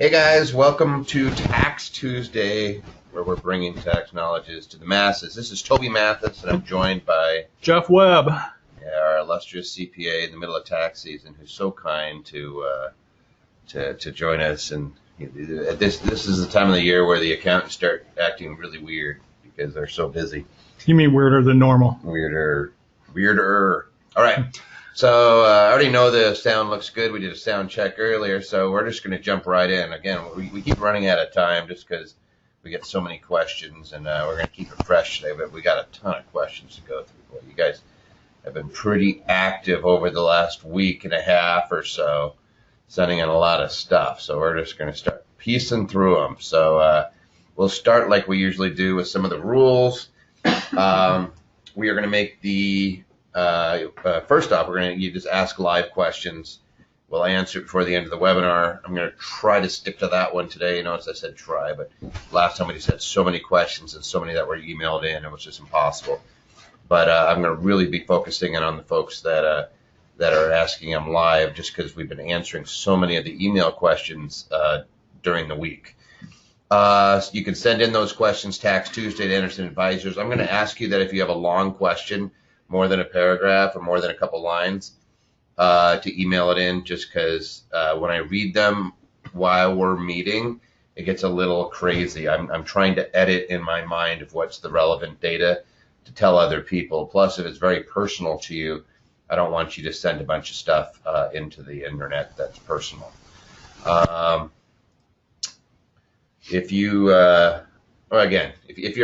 Hey guys, welcome to Tax Tuesday, where we're bringing tax knowledges to the masses. This is Toby Mathis, and I'm joined by Jeff Webb, our illustrious CPA in the middle of tax season, who's so kind to join us. And this is the time of the year where the accountants start acting really weird because they're so busy. You mean weirder than normal? Weirder. All right. So I already know the sound looks good. We did a sound check earlier, so we're just going to jump right in. Again, we keep running out of time just because we get so many questions, and we're going to keep it fresh today, but we got a ton of questions to go through. Well, you guys have been pretty active over the last week and a half or so, sending in a lot of stuff, so we're just going to start piecing through them. So we'll start like we usually do with some of the rules. We are going to make the first off, you just ask live questions. We'll answer before the end of the webinar. I'm going to try to stick to that one today. Notice I said try, but last time we just had so many questions and so many that were emailed in, it was just impossible. But I'm going to really be focusing in on the folks that are asking them live, just because we've been answering so many of the email questions during the week. You can send in those questions Tax Tuesday to Anderson Advisors. I'm going to ask you that if you have a long question, more than a paragraph or more than a couple lines, to email it in, just because when I read them while we're meeting, it gets a little crazy. I'm trying to edit in my mind of what's the relevant data to tell other people. Plus, if it's very personal to you, I don't want you to send a bunch of stuff into the internet that's personal. If you're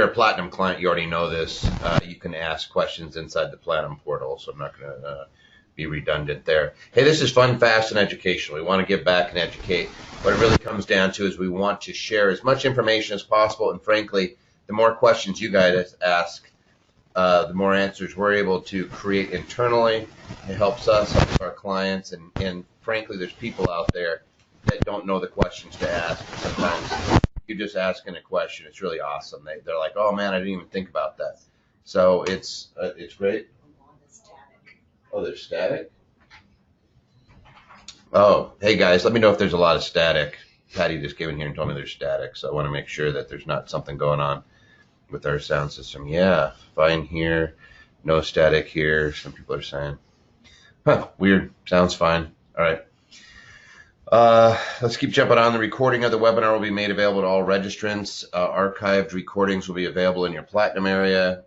a Platinum client, you already know this. You can ask questions inside the Platinum portal, so I'm not going to be redundant there. Hey, this is fun, fast, and educational. We want to give back and educate. What it really comes down to is we want to share as much information as possible, and frankly, the more questions you guys ask, the more answers we're able to create internally. It helps us, helps our clients, and frankly, there's people out there that don't know the questions to ask. Sometimes you just asking a question, it's really awesome. They're like, oh man, I didn't even think about that. So it's great. Oh, there's static? Oh, hey guys, let me know if there's a lot of static. Patty just came in here and told me there's static, so I want to make sure that there's not something going on with our sound system. Yeah, fine here, no static here. Some people are saying, huh, weird, sounds fine. All right. Let's keep jumping on. The recording of the webinar will be made available to all registrants. Archived recordings will be available in your Platinum area.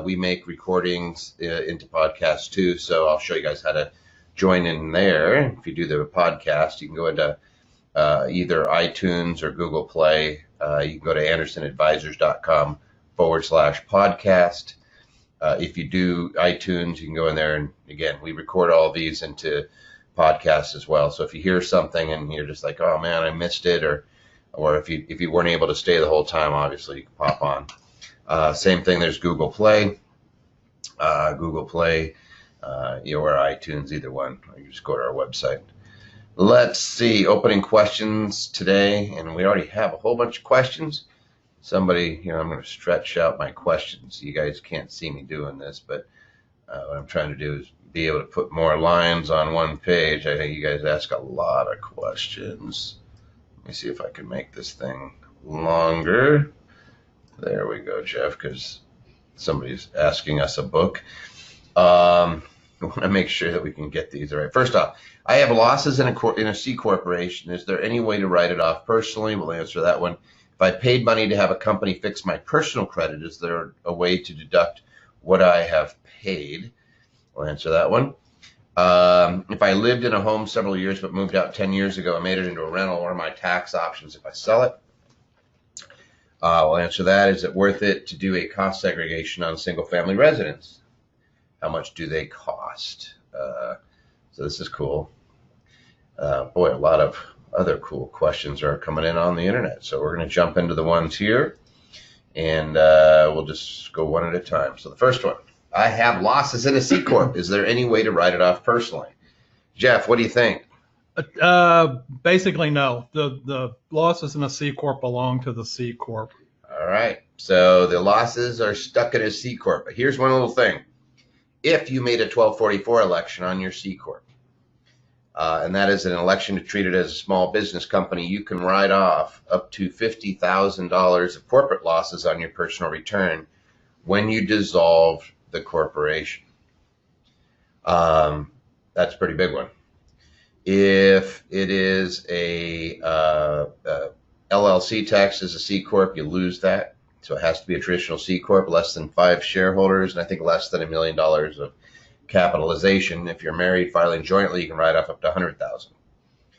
We make recordings into podcasts too, so I'll show you guys how to join in there. If you do the podcast, you can go into either iTunes or Google Play. You can go to andersonadvisors.com/podcast. If you do iTunes, you can go in there, and again, we record all of these into podcasts as well. So if you hear something and you're just like, oh man, I missed it, or if you weren't able to stay the whole time, obviously you can pop on. Same thing, there's Google Play, or iTunes, either one. You just go to our website. Let's see, opening questions today, and we already have a whole bunch of questions. Somebody, I'm going to stretch out my questions. You guys can't see me doing this, but what I'm trying to do is be able to put more lines on one page. I think you guys ask a lot of questions. Let me see if I can make this thing longer. There we go, Jeff, because somebody's asking us a book. I want to make sure that we can get these right. First off, I have losses in a C corporation. Is there any way to write it off personally? We'll answer that one. If I paid money to have a company fix my personal credit, is there a way to deduct what I have paid? We'll answer that one. If I lived in a home several years but moved out 10 years ago and made it into a rental, what are my tax options if I sell it? We'll answer that. Is it worth it to do a cost segregation on a single-family residence? How much do they cost? So this is cool. Boy, a lot of other cool questions are coming in on the internet. So we're going to jump into the ones here, and we'll just go one at a time. So the first one. I have losses in a C Corp. Is there any way to write it off personally? Jeff, what do you think? Basically, no. The losses in a C Corp belong to the C Corp. All right. So the losses are stuck in a C Corp. But here's one little thing. If you made a 1244 election on your C Corp, and that is an election to treat it as a small business company. You can write off up to $50,000 of corporate losses on your personal return when you dissolve the corporation. That's a pretty big one. If it is a LLC taxed as a C Corp, you lose that. So it has to be a traditional C Corp, less than 5 shareholders, and I think less than $1 million of capitalization. If you're married, filing jointly, you can write off up to $100,000.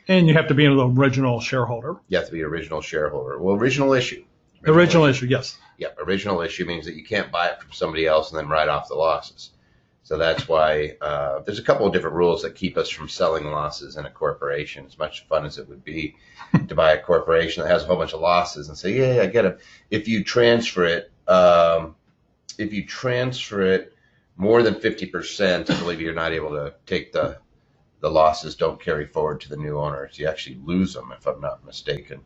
And you have to be an original shareholder. You have to be an original shareholder. Well, original issue. Original issue, yes. Yep, original issue means that you can't buy it from somebody else and then write off the losses. So that's why there's a couple of different rules that keep us from selling losses in a corporation. As much fun as it would be to buy a corporation that has a whole bunch of losses and say, yeah, I get it. If you transfer it, more than 50%, I believe you're not able to take the losses don't carry forward to the new owners. You actually lose them, if I'm not mistaken.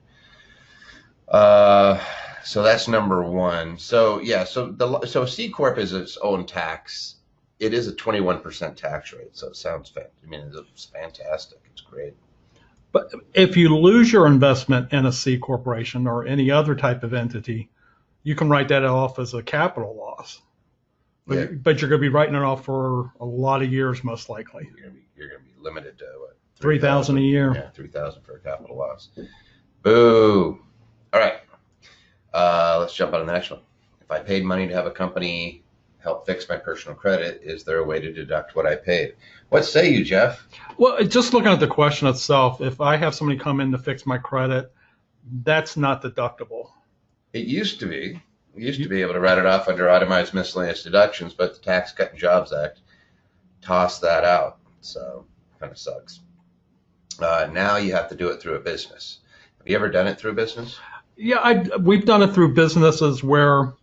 So that's number one. So yeah, so C Corp is its own tax. It is a 21% tax rate, so it sounds it's fantastic. It's great. But if you lose your investment in a C corporation or any other type of entity, you can write that off as a capital loss. Yeah. But you're going to be writing it off for a lot of years, most likely. You're going to be limited to what? $3,000 a year. Yeah, $3,000 for a capital loss. Boo. All right. Let's jump on to the next one. If I paid money to have a company help fix my personal credit, is there a way to deduct what I paid? What say you, Jeff? Well, just looking at the question itself, if I have somebody come in to fix my credit, that's not deductible. It used to be. You used to be able to write it off under itemized miscellaneous deductions, but the Tax Cut and Jobs Act tossed that out. So kind of sucks. Now you have to do it through a business. Have you ever done it through a business? Yeah, we've done it through businesses where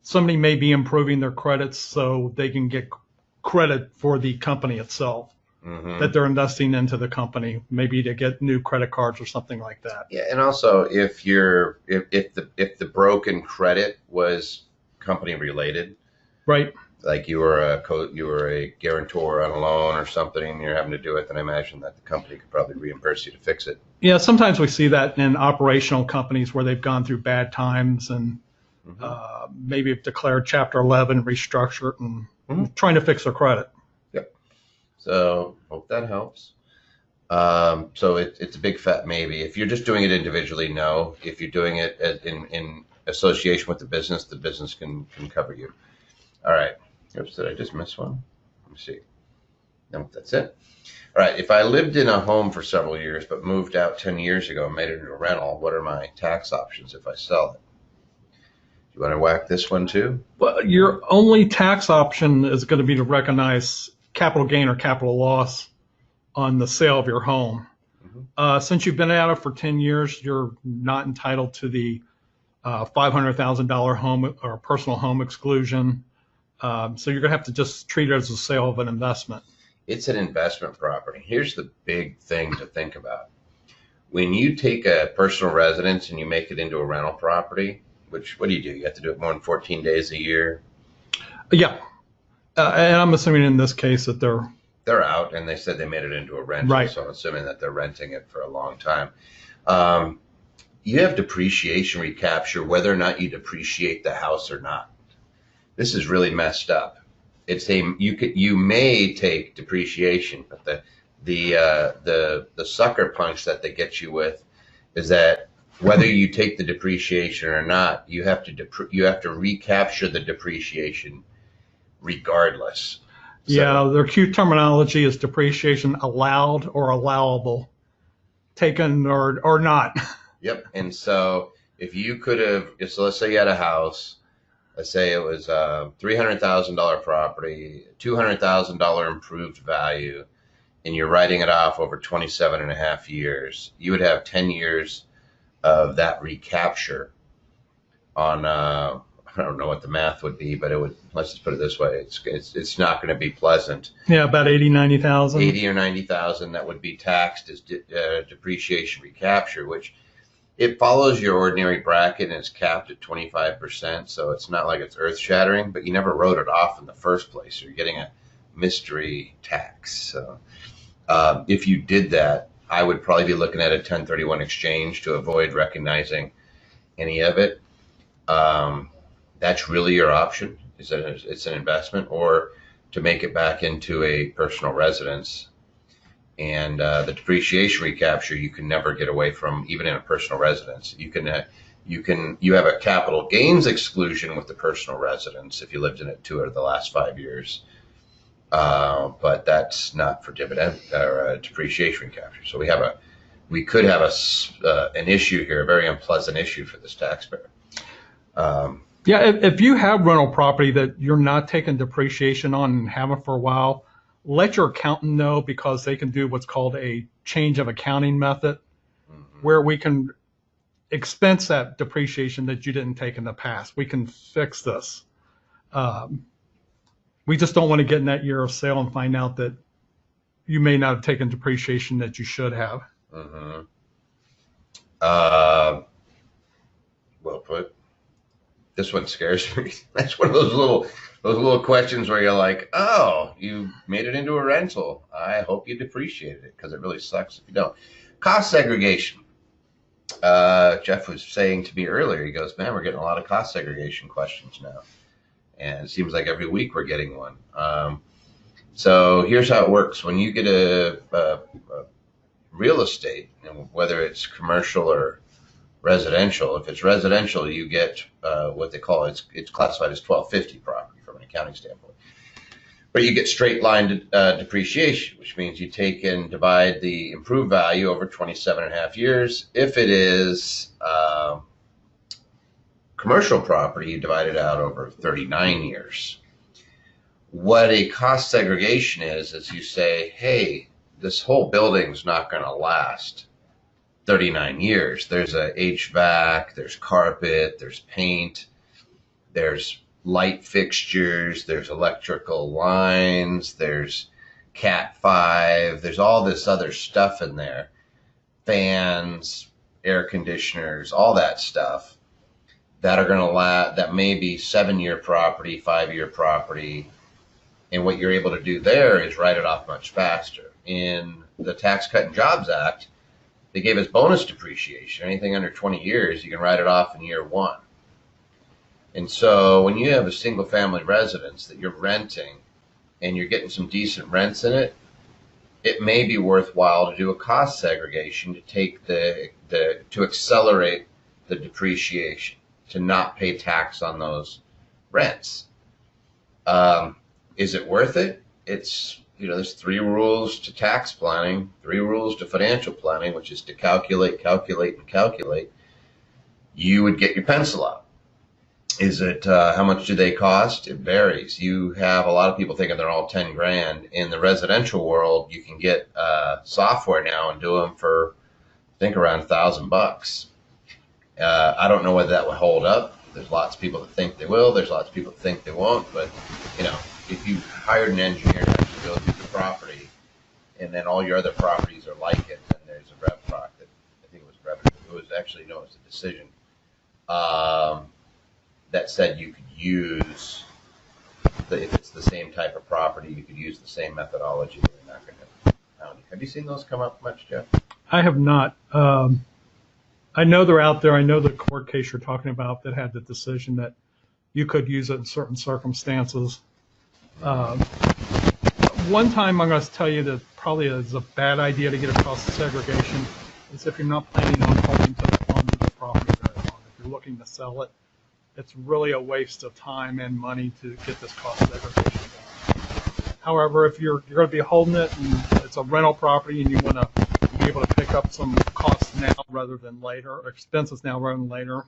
somebody may be improving their credits so they can get credit for the company itself, that they're investing into the company, maybe to get new credit cards or something like that. Yeah, and also if the broken credit was company related, right? Like you were a guarantor on a loan or something, and you're having to do it, then I imagine that the company could probably reimburse you to fix it. Yeah, sometimes we see that in operational companies where they've gone through bad times and maybe have declared Chapter 11, restructured, and trying to fix their credit. Yep. So hope that helps. So it's a big fat maybe. If you're just doing it individually, no. If you're doing it in association with the business can cover you. All right. Oops, did I just miss one? Let me see. No, that's it. All right. If I lived in a home for several years but moved out 10 years ago and made it into a rental, what are my tax options if I sell it? Do you want to whack this one too? Well, your only tax option is going to be to recognize capital gain or capital loss on the sale of your home. Since you've been at it for 10 years, you're not entitled to the $500,000 home or personal home exclusion. So you're going to have to just treat it as a sale of an investment. It's an investment property. Here's the big thing to think about. When you take a personal residence and you make it into a rental property, what do? You have to do it more than 14 days a year? Yeah. And I'm assuming in this case that they're out, and they said they made it into a rental, right. So I'm assuming that they're renting it for a long time. You have depreciation recapture whether or not you depreciate the house or not. This is really messed up. You may take depreciation, but the sucker punch that they get you with is that whether you take the depreciation or not, you have to recapture the depreciation regardless. Yeah, their cute terminology is depreciation allowed or allowable, taken or not. Yep. And so if you could have, so let's say you had a house, let's say it was a $300,000 property, $200,000 improved value, and you're writing it off over 27 and a half years, you would have 10 years of that recapture on, I don't know what the math would be, but it would, let's just put it this way. It's not going to be pleasant. Yeah, about 90,000. 80 or 90,000 that would be taxed as depreciation recapture, which it follows your ordinary bracket and is capped at 25%. So it's not like it's earth shattering, but you never wrote it off in the first place. You're getting a mystery tax. So If you did that, I would probably be looking at a 1031 exchange to avoid recognizing any of it. That's really your option. Is that it's an investment, or to make it back into a personal residence. And the depreciation recapture you can never get away from, even in a personal residence. You have a capital gains exclusion with the personal residence if you lived in it 2 of the last 5 years. But that's not for dividend or depreciation recapture. So we could have an issue here, a very unpleasant issue for this taxpayer. Yeah, if you have rental property that you're not taking depreciation on and haven't for a while, let your accountant know, because they can do what's called a change of accounting method, where we can expense that depreciation that you didn't take in the past. We can fix this. We just don't want to get in that year of sale and find out that you may not have taken depreciation that you should have. Mm-hmm. Well put. This one scares me. That's one of those little questions where you're like, oh, you made it into a rental. I hope you depreciated it, because it really sucks if you don't. Cost segregation. Jeff was saying to me earlier, he goes, man, we're getting a lot of cost segregation questions now. And it seems like every week we're getting one. So here's how it works. When you get a real estate, and whether it's commercial or residential, if it's residential, you get what they call, it's classified as 1250 property from an accounting standpoint. But you get straight line depreciation, which means you take and divide the improved value over 27.5 years. If it is commercial property, you divide it out over 39 years. What a cost segregation is you say, hey, this whole building's not going to last 39 years. There's a HVAC, there's carpet, there's paint, there's light fixtures, there's electrical lines, there's Cat 5, there's all this other stuff in there, fans, air conditioners, all that stuff that are going to last, that may be 7-year property, 5-year property. And what you're able to do there is write it off much faster. In the Tax Cut and Jobs Act, they gave us bonus depreciation. Anything under 20 years, you can write it off in year 1. And so when you have a single family residence that you're renting and you're getting some decent rents in it, it may be worthwhile to do a cost segregation to take to accelerate the depreciation, to not pay tax on those rents. Is it worth it? It's, there's 3 rules to tax planning, 3 rules to financial planning, which is to calculate, and calculate. You would get your pencil out. Is it, how much do they cost? It varies. You have a lot of people thinking they're all 10 grand. In the residential world, you can get software now and do them for, I think, around $1,000. I don't know whether that would hold up. There's lots of people that think they will. There's lots of people that think they won't. But, if you hired an engineer to actually go through the property, and then all your other properties are like it, then there's a rev proc that, I think it was revenue. It was actually, no, it was a decision that said you could use, if it's the same type of property, you could use the same methodology. They're not going to pound you. Have you seen those come up much, Jeff? I have not. I know they're out there. I know the court case you're talking about that had the decision that you could use it in certain circumstances. One time I'm going to tell you that probably is a bad idea to get a cost segregation is if you're not planning on holding onto the property very long. If you're looking to sell it, it's really a waste of time and money to get this cost segregation done. However, if you're going to be holding it and it's a rental property and you want to be able to pick up some costs now rather than later, or expenses now rather than later,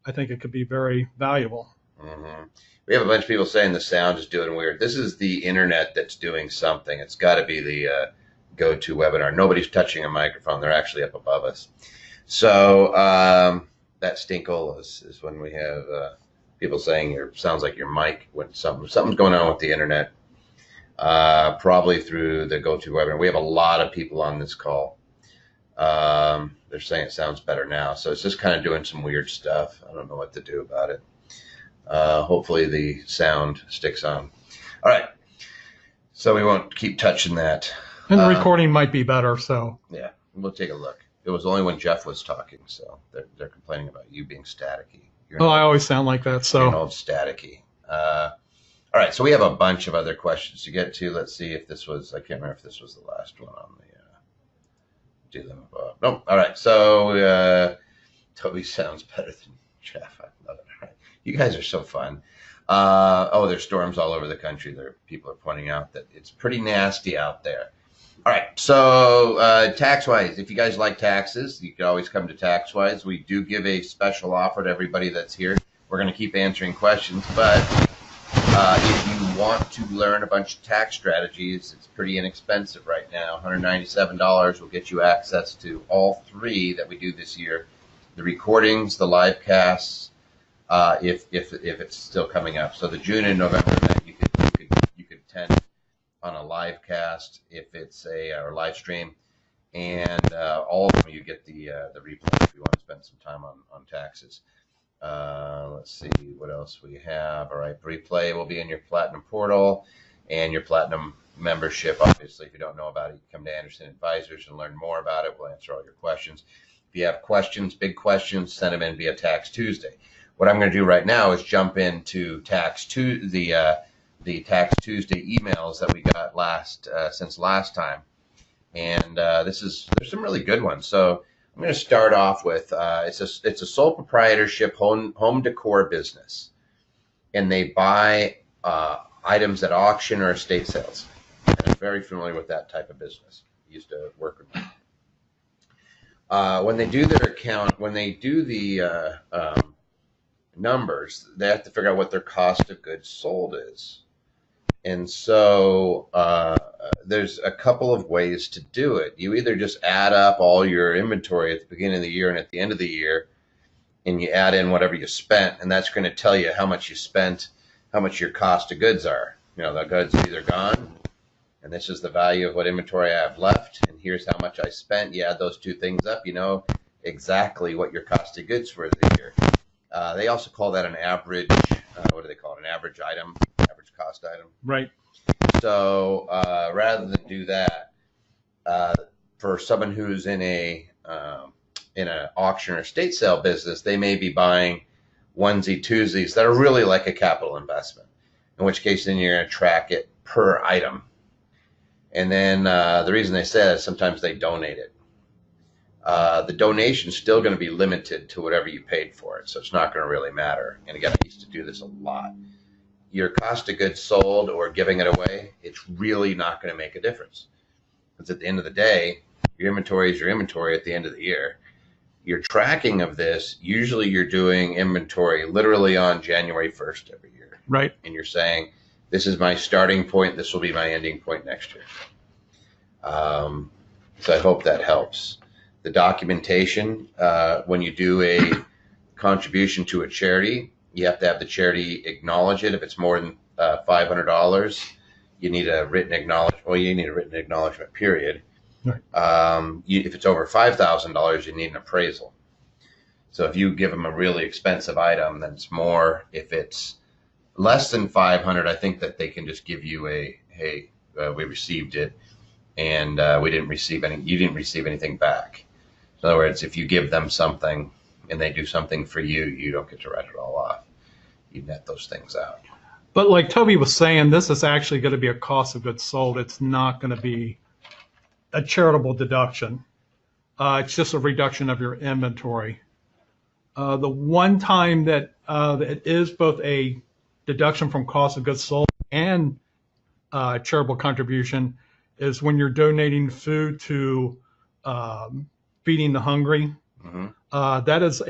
I think it could be very valuable. Mm-hmm. We have a bunch of people saying the sound is doing weird. This is the internet that's doing something. It's got to be the go-to webinar. Nobody's touching a microphone. They're actually up above us. So that stinkle is when we have people saying sounds like your mic when something's going on with the internet. Probably through the go-to webinar. We have a lot of people on this call. They're saying it sounds better now. So it's just kind of doing some weird stuff. I don't know what to do about it. Hopefully the sound sticks on. All right. So we won't keep touching that. And the recording might be better, so. Yeah, we'll take a look. It was only when Jeff was talking, so they're complaining about you being staticky. I always sound like that, so. You're an old staticky. All right, so we have a bunch of other questions to get to. Let's see if this was, I can't remember if this was the last one on the do them above. Nope. All right, so Toby sounds better than Jeff. I love it. All right. You guys are so fun. There's storms all over the country. People are pointing out that it's pretty nasty out there. All right, so tax-wise, if you guys like taxes, you can always come to tax-wise. We do give a special offer to everybody that's here. We're going to keep answering questions, but if you want to learn a bunch of tax strategies, it's pretty inexpensive right now. $197 will get you access to all 3 that we do this year: the recordings, the live casts, if it's still coming up. So the June and November event, you could attend on a live cast if it's or live stream, and all of them you get the replay if you want to spend some time on taxes. Let's see what else we have. All right, replay will be in your Platinum portal and your Platinum membership. Obviously, if you don't know about it, you can come to Anderson Advisors and learn more about it. We'll answer all your questions. If you have questions, big questions, send them in via Tax Tuesday. What I'm going to do right now is jump into the Tax Tuesday emails that we got since last time, and there's some really good ones. So I'm going to start off with it's a sole proprietorship home decor business, and they buy items at auction or estate sales. And I'm very familiar with that type of business. I used to work with them. When they do their account, when they do the numbers, they have to figure out what their cost of goods sold is. And so there's a couple of ways to do it. You either just add up all your inventory at the beginning of the year and at the end of the year, and you add in whatever you spent, and that's going to tell you how much you spent, how much your cost of goods are. The goods are either gone, and this is the value of what inventory I have left, and here's how much I spent. You add those 2 things up, you know exactly what your cost of goods for the year. They also call that an average, what do they call it? An average item, average cost item. Right. So rather than do that, for someone who's in an auction or estate sale business, they may be buying onesie-twosies that are really like a capital investment, in which case then you're going to track it per item. And then the reason they say that is sometimes they donate it. The donation is still going to be limited to whatever you paid for it, so it's not going to really matter. And again, I used to do this a lot. Your cost of goods sold or giving it away, it's really not going to make a difference. Because at the end of the day, your inventory is your inventory at the end of the year. Your tracking of this, usually you're doing inventory literally on January 1st every year. Right. And you're saying, this is my starting point, this will be my ending point next year. So I hope that helps. The documentation, when you do a contribution to a charity, you have to have the charity acknowledge it. If it's more than $500, you need a written acknowledgement. Well, you need a written acknowledgement, period. Right. If it's over $5,000, you need an appraisal. So if you give them a really expensive item, then it's more. If it's less than 500, I think that they can just give you hey, we received it, and you didn't receive anything back. In other words, if you give them something and they do something for you, you don't get to write it all off. You net those things out. But like Toby was saying, this is actually going to be a cost of goods sold. It's not going to be a charitable deduction. It's just a reduction of your inventory. The one time that it is both a deduction from cost of goods sold and charitable contribution is when you're donating food to feeding the hungry. Mm-hmm. That is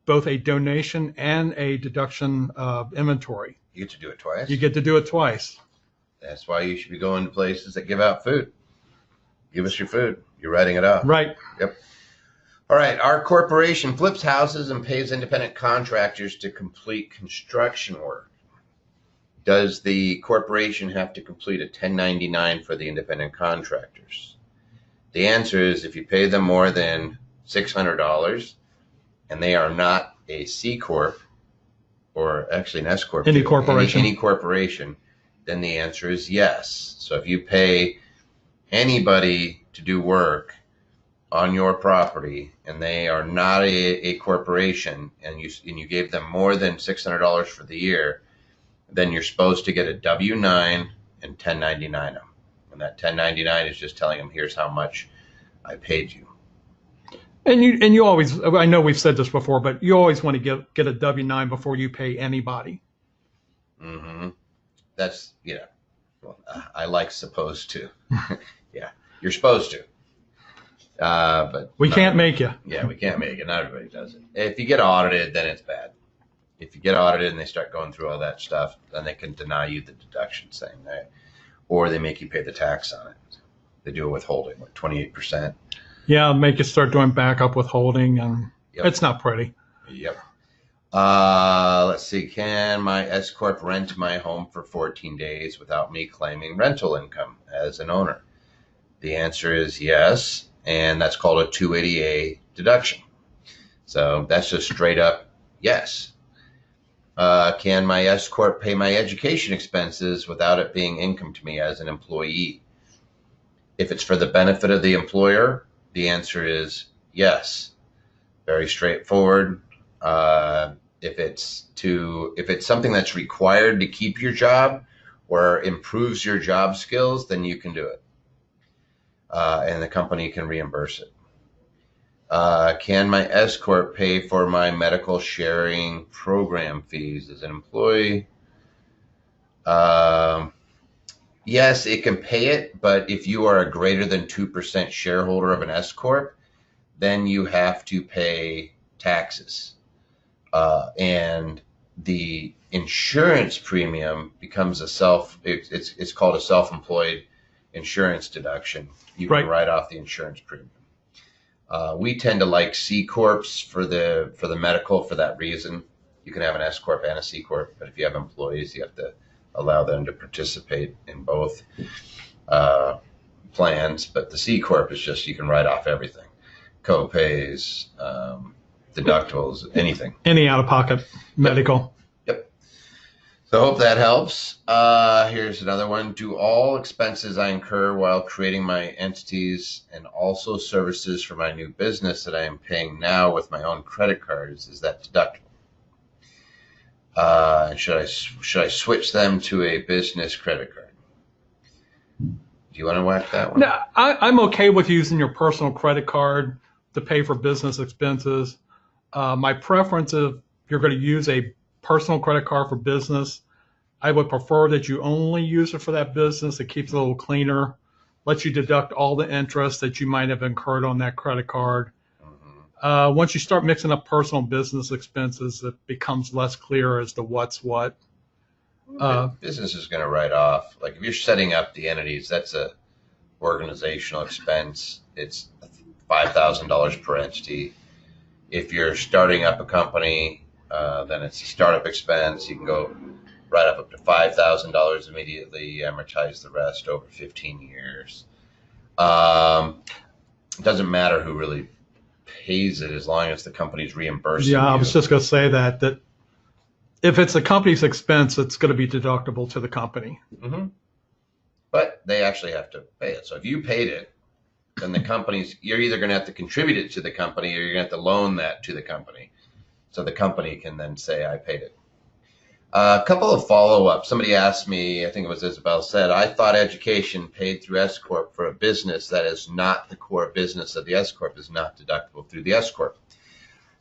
both a donation and a deduction of inventory. You get to do it twice. You get to do it twice. That's why you should be going to places that give out food. Give us your food. You're writing it off. Right. Yep. All right. Our corporation flips houses and pays independent contractors to complete construction work. Does the corporation have to complete a 1099 for the independent contractors? The answer is if you pay them more than $600 and they are not a C Corp or actually an S Corp, any corporation, then the answer is yes. So if you pay anybody to do work on your property and they are not a corporation, and you gave them more than $600 for the year, then you're supposed to get a W-9 and 1099 them. And that 1099 is just telling them, here's how much I paid you. And you always, I know we've said this before, but you always want to get a W-9 before you pay anybody. Mm-hmm. That's, well, I like supposed to. Yeah, you're supposed to. But we can't make you. Yeah, we can't make it. Not everybody does it. If you get audited, then it's bad. If you get audited and they start going through all that stuff, then they can deny you the deduction, saying that, or they make you pay the tax on it. They do a withholding, like 28%. Yeah, make you start doing backup withholding, and It's not pretty. Yep. Let's see. Can my S corp rent my home for 14 days without me claiming rental income as an owner? The answer is yes, and that's called a 280A deduction. So that's just straight up yes. Can my S corp pay my education expenses without it being income to me as an employee? If it's for the benefit of the employer, the answer is yes. Very straightforward. If it's something that's required to keep your job or improves your job skills, then you can do it. And the company can reimburse it. Can my S corp pay for my medical sharing program fees as an employee? Yes, it can pay it, but if you are a greater than 2% shareholder of an S corp, then you have to pay taxes. And the insurance premium becomes it's called a self-employed insurance deduction. You can write off the insurance premium. We tend to like C corps for the medical for that reason. You can have an S corp and a C corp, but if you have employees, you have to allow them to participate in both plans. But the C corp is just, you can write off everything, co-pays, deductibles, anything. Any out-of-pocket medical. Yep. So I hope that helps. Here's another one. Do all expenses I incur while creating my entities and also services for my new business that I am paying now with my own credit cards, is that deductible? Should I switch them to a business credit card? Do you want to whack that one? No, I'm okay with using your personal credit card to pay for business expenses. My preference, if you're going to use a personal credit card for business, I would prefer that you only use it for that business. It keeps it a little cleaner, lets you deduct all the interest that you might have incurred on that credit card. Once you start mixing up personal business expenses, it becomes less clear as to what's what. Business is going to write off. Like if you're setting up the entities, that's a organizational expense. It's $5,000 per entity. If you're starting up a company, then it's a startup expense. You can go right up to $5,000 immediately, amortize the rest over 15 years. It doesn't matter who really pays it as long as the company's reimbursing you. I was just going to say that if it's the company's expense, it's going to be deductible to the company. Mm-hmm. But they actually have to pay it. So if you paid it, then you're either going to have to contribute it to the company or you're going to have to loan that to the company. So the company can then say, I paid it. A couple of follow-ups. Somebody asked me, I think it was Isabel said, I thought education paid through S Corp for a business that is not the core business of the S Corp is not deductible through the S Corp.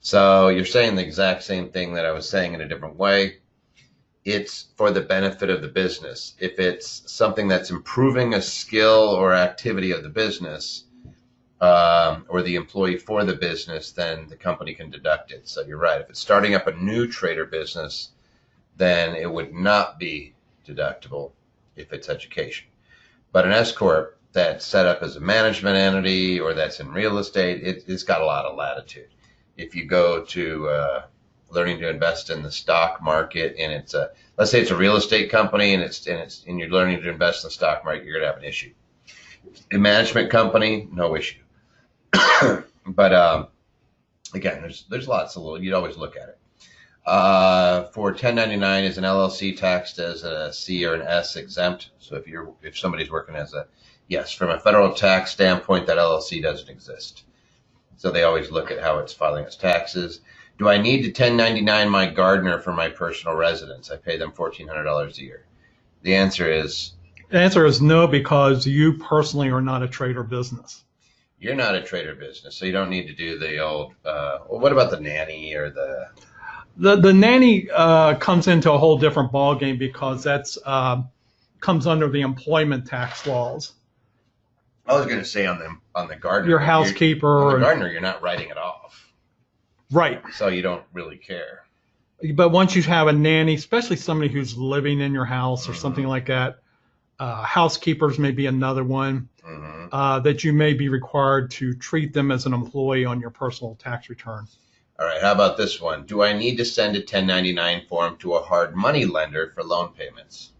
So you're saying the exact same thing that I was saying in a different way. It's for the benefit of the business. If it's something that's improving a skill or activity of the business, or the employee for the business, then the company can deduct it. So you're right. If it's starting up a new trader business, then it would not be deductible if it's education. But an S Corp that's set up as a management entity or that's in real estate, it's got a lot of latitude. If you go to learning to invest in the stock market and let's say it's a real estate company and you're learning to invest in the stock market, you're going to have an issue. A management company, no issue. But again, there's lots of you'd always look at it. For 1099, is an LLC taxed as a C or an S exempt? So if somebody's working as a, yes, from a federal tax standpoint, that LLC doesn't exist. So they always look at how it's filing its taxes. Do I need to 1099 my gardener for my personal residence? I pay them $1,400 a year. The answer is no, because you personally are not a trade or business. you're not a trade or business, so you don't need to do the old. Well, what about the nanny or the? The nanny comes into a whole different ballgame because that's comes under the employment tax laws. I was going to say on the gardener. Your housekeeper. On the gardener, you're not writing it off. Right. So you don't really care. But once you have a nanny, especially somebody who's living in your house or something like that, housekeepers may be another one that you may be required to treat them as an employee on your personal tax return. All right, how about this one? Do I need to send a 1099 form to a hard money lender for loan payments?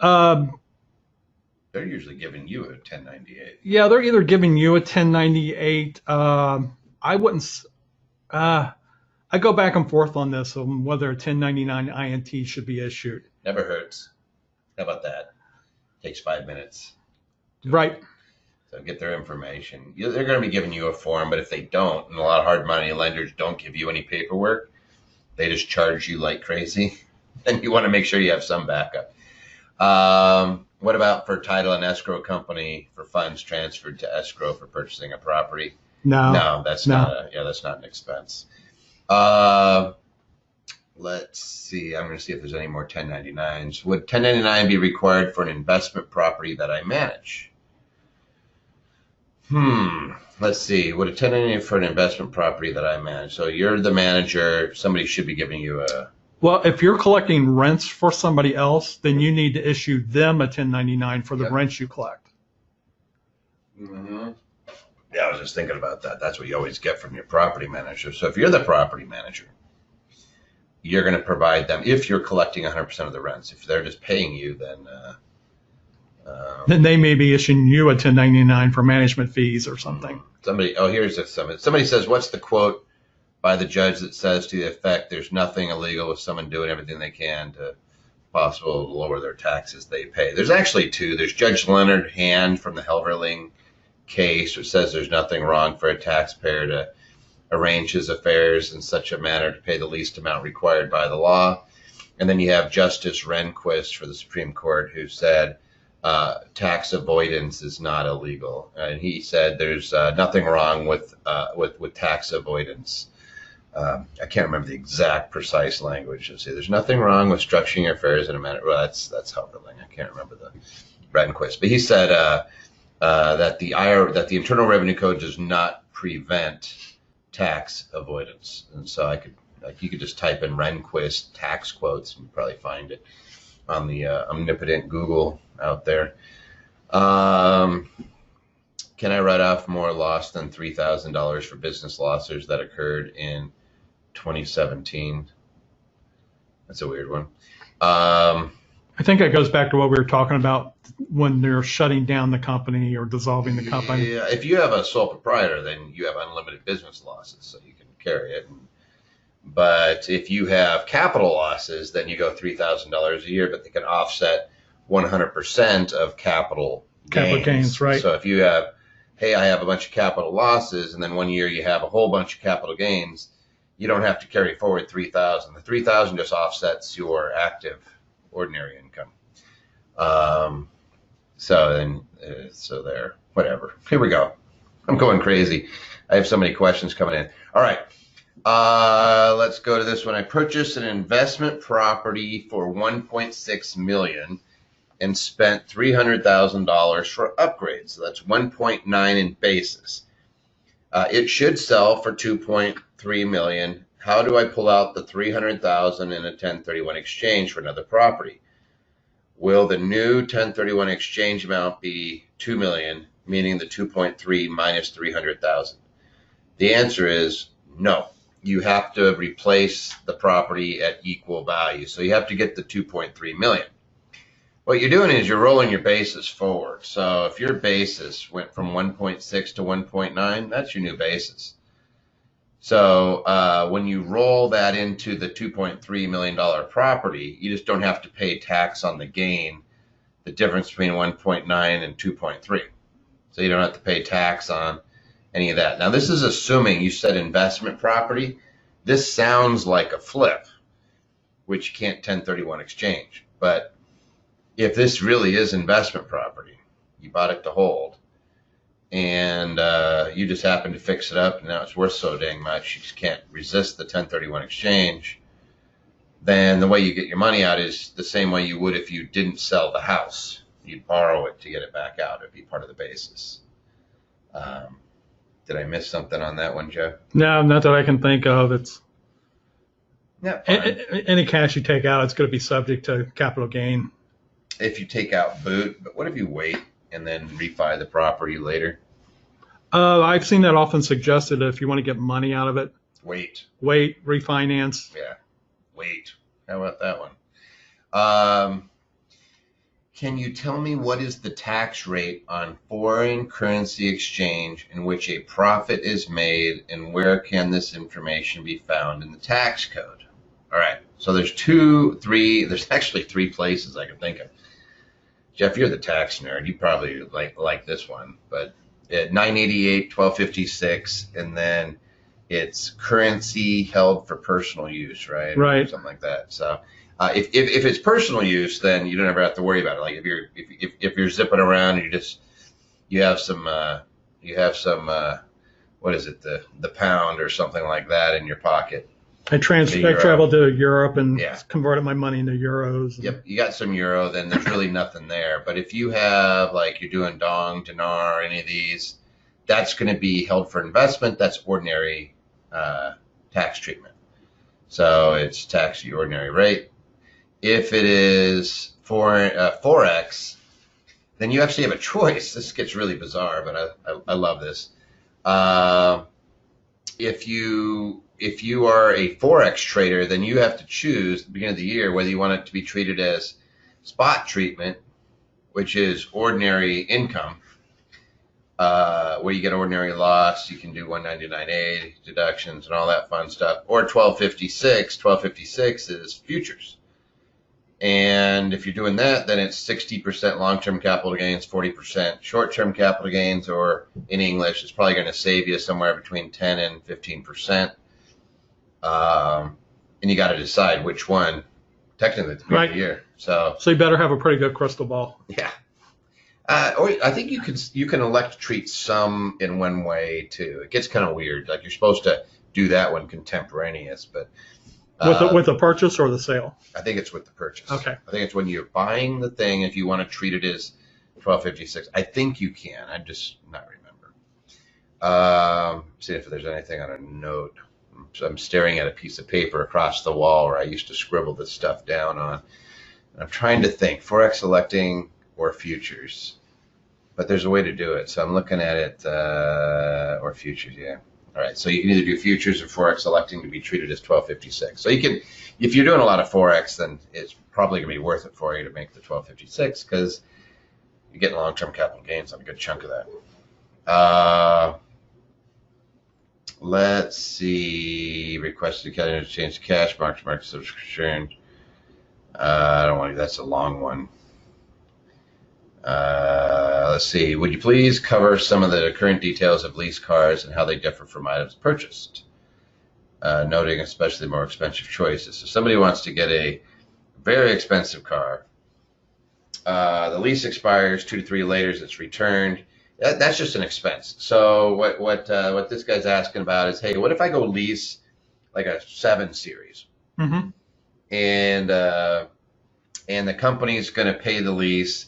They're usually giving you a 1098. Yeah, they're either giving you a 1098. I wouldn't. I go back and forth on this on whether a 1099 INT should be issued. Never hurts. How about that? Takes 5 minutes. Right. So get their information. They're going to be giving you a form, but if they don't, and a lot of hard money lenders don't give you any paperwork, they just charge you like crazy. And you want to make sure you have some backup. What about for title and escrow company for funds transferred to escrow for purchasing a property? No, that's not an expense. Let's see. I'm going to see if there's any more 1099s. Would 1099 be required for an investment property that I manage? Let's see. Would a 1099 for an investment property that I manage? So you're the manager. Somebody should be giving you a. Well, if you're collecting rents for somebody else, then you need to issue them a 1099 for the rents you collect. Yeah, I was just thinking about that. That's what you always get from your property manager. So if you're the property manager, you're going to provide them, if you're collecting 100% of the rents. If they're just paying you, then they may be issuing you a 1099 for management fees or something. Somebody says, what's the quote by the judge that says to the effect, there's nothing illegal with someone doing everything they can to possible lower their taxes they pay? There's actually two. There's Judge Leonard Hand from the Helverling case, which says there's nothing wrong for a taxpayer to arrange his affairs in such a manner to pay the least amount required by the law. And then you have Justice Rehnquist for the Supreme Court, who said tax avoidance is not illegal. And he said there's nothing wrong with tax avoidance. I can't remember the exact precise language. Say there's nothing wrong with structuring your affairs in a manner. Well, that's Helverling. I can't remember the Rehnquist, but he said that the Internal Revenue Code does not prevent tax avoidance. And so you could just type in Rehnquist tax quotes and you probably find it on the omnipotent Google out there. Can I write off more loss than $3,000 for business losses that occurred in 2017? That's a weird one. I think that goes back to what we were talking about when they're shutting down the company or dissolving the company. Yeah, if you have a sole proprietor, then you have unlimited business losses, so you can carry it. But if you have capital losses, then you go $3,000 a year, but they can offset 100% of capital gains, right? So if you have, hey, I have a bunch of capital losses, and then one year you have a whole bunch of capital gains, you don't have to carry forward $3,000. The $3,000 just offsets your active ordinary income. So there, whatever. Here we go. I'm going crazy. I have so many questions coming in. All right. Let's go to this one. I purchased an investment property for $1.6 million and spent $300,000 for upgrades. So that's 1.9 in basis. It should sell for $2.3 million. How do I pull out the $300,000 in a 1031 exchange for another property? Will the new 1031 exchange amount be $2 million, meaning the 2.3 minus 300,000? The answer is no. You have to replace the property at equal value. So you have to get the 2.3 million. What you're doing is you're rolling your basis forward. So if your basis went from 1.6 to 1.9, that's your new basis. So when you roll that into the $2.3 million property, you just don't have to pay tax on the gain, the difference between 1.9 and 2.3. So you don't have to pay tax on any of that. Now, this is assuming you said investment property. This sounds like a flip, which you can't 1031 exchange. But if this really is investment property, you bought it to hold, and you just happen to fix it up, and now it's worth so dang much, you just can't resist the 1031 exchange, then the way you get your money out is the same way you would if you didn't sell the house. You'd borrow it to get it back out. It'd be part of the basis. Did I miss something on that one, Joe? No, not that I can think of. It's Yeah, any cash you take out, it's going to be subject to capital gain. if you take out boot, but what if you wait and then refi the property later? I've seen that often suggested if you want to get money out of it, Wait. refinance. Yeah. Wait. How about that one? Can you tell me what is the tax rate on foreign currency exchange in which a profit is made, and where can this information be found in the tax code? All right. So there's there's actually three places I can think of. Jeff, you're the tax nerd. You probably like this one, but at 988, 1256, and then it's currency held for personal use, right? Right. Or something like that. So if it's personal use, then you don't ever have to worry about it. Like if you're zipping around and you have some what is it, the pound or something like that in your pocket. I traveled to Europe and Yeah. converted my money into euros. Yep, you got some euro, then there's really nothing there. But if you have, like, you're doing dong, dinar, any of these, that's going to be held for investment. That's ordinary tax treatment. So it's taxed at the ordinary rate. If it is Forex, then you actually have a choice. This gets really bizarre, but I love this. If you are a Forex trader, then you have to choose at the beginning of the year whether you want it to be treated as spot treatment, which is ordinary income, where you get ordinary loss. You can do 199A deductions and all that fun stuff, or 1256. 1256 is futures. And if you're doing that, then it's 60% long-term capital gains, 40% short-term capital gains, or in English, it's probably going to save you somewhere between 10 and 15%. And you got to decide which one, technically, at the beginning of the year. So you better have a pretty good crystal ball. Yeah. Or I think you can elect to treat some in one way too. It gets kind of weird. Like, you're supposed to do that one contemporaneous, but With the purchase or the sale? I think it's with the purchase. Okay. I think it's when you're buying the thing. If you want to treat it as 1256, I think you can. I'm just not remember. See if there's anything on a note. So I'm staring at a piece of paper across the wall where I used to scribble this stuff down on. And I'm trying to think, Forex electing or futures. But there's a way to do it. So I'm looking at it, or futures, yeah. All right, so you can either do futures or Forex electing to be treated as 1256. So you can, if you're doing a lot of Forex, then it's probably going to be worth it for you to make the 1256 because you're getting long-term capital gains on a good chunk of that. Let's see. Requested to interchange cash, mark subscription. I don't want to, that's a long one. Let's see. Would you please cover some of the current details of lease cars and how they differ from items purchased? Noting especially more expensive choices. So somebody wants to get a very expensive car. The lease expires 2 to 3 later. It's returned. That's just an expense. So what this guy's asking about is, hey, what if I go lease like a 7 Series? Mm-hmm. And the company's going to pay the lease.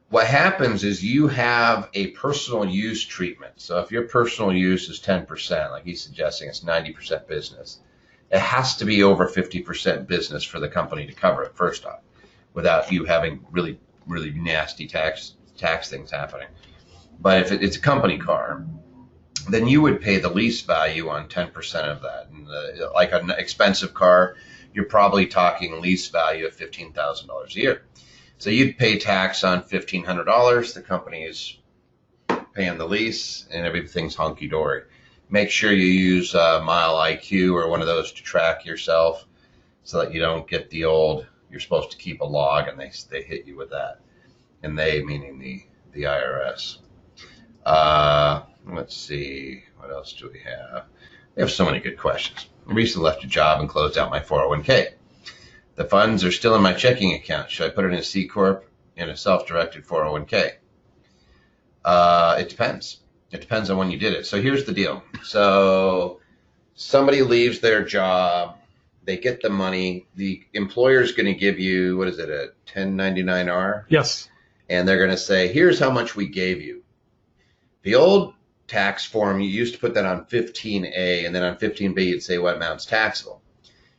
What happens is you have a personal use treatment. So if your personal use is 10%, like he's suggesting, it's 90% business. It has to be over 50% business for the company to cover it, first off, without you having really, really nasty tax things happening. But if it's a company car, then you would pay the lease value on 10% of that. And like an expensive car, you're probably talking lease value of $15,000 a year. So you'd pay tax on $1,500. The company is paying the lease, and everything's hunky-dory. make sure you use Mile IQ or one of those to track yourself so that you don't get the old, you're supposed to keep a log and they hit you with that. And they meaning the IRS. Let's see, what else do we have? We have so many good questions. I recently left a job and closed out my 401k. The funds are still in my checking account. Should I put it in a C Corp in a self-directed 401k? It depends. It depends on when you did it. So here's the deal. So somebody leaves their job, they get the money. The employer is going to give you, what is it, a 1099-R? Yes. And they're going to say, here's how much we gave you. The old tax form, you used to put that on 15A, and then on 15B, you'd say what amount's taxable.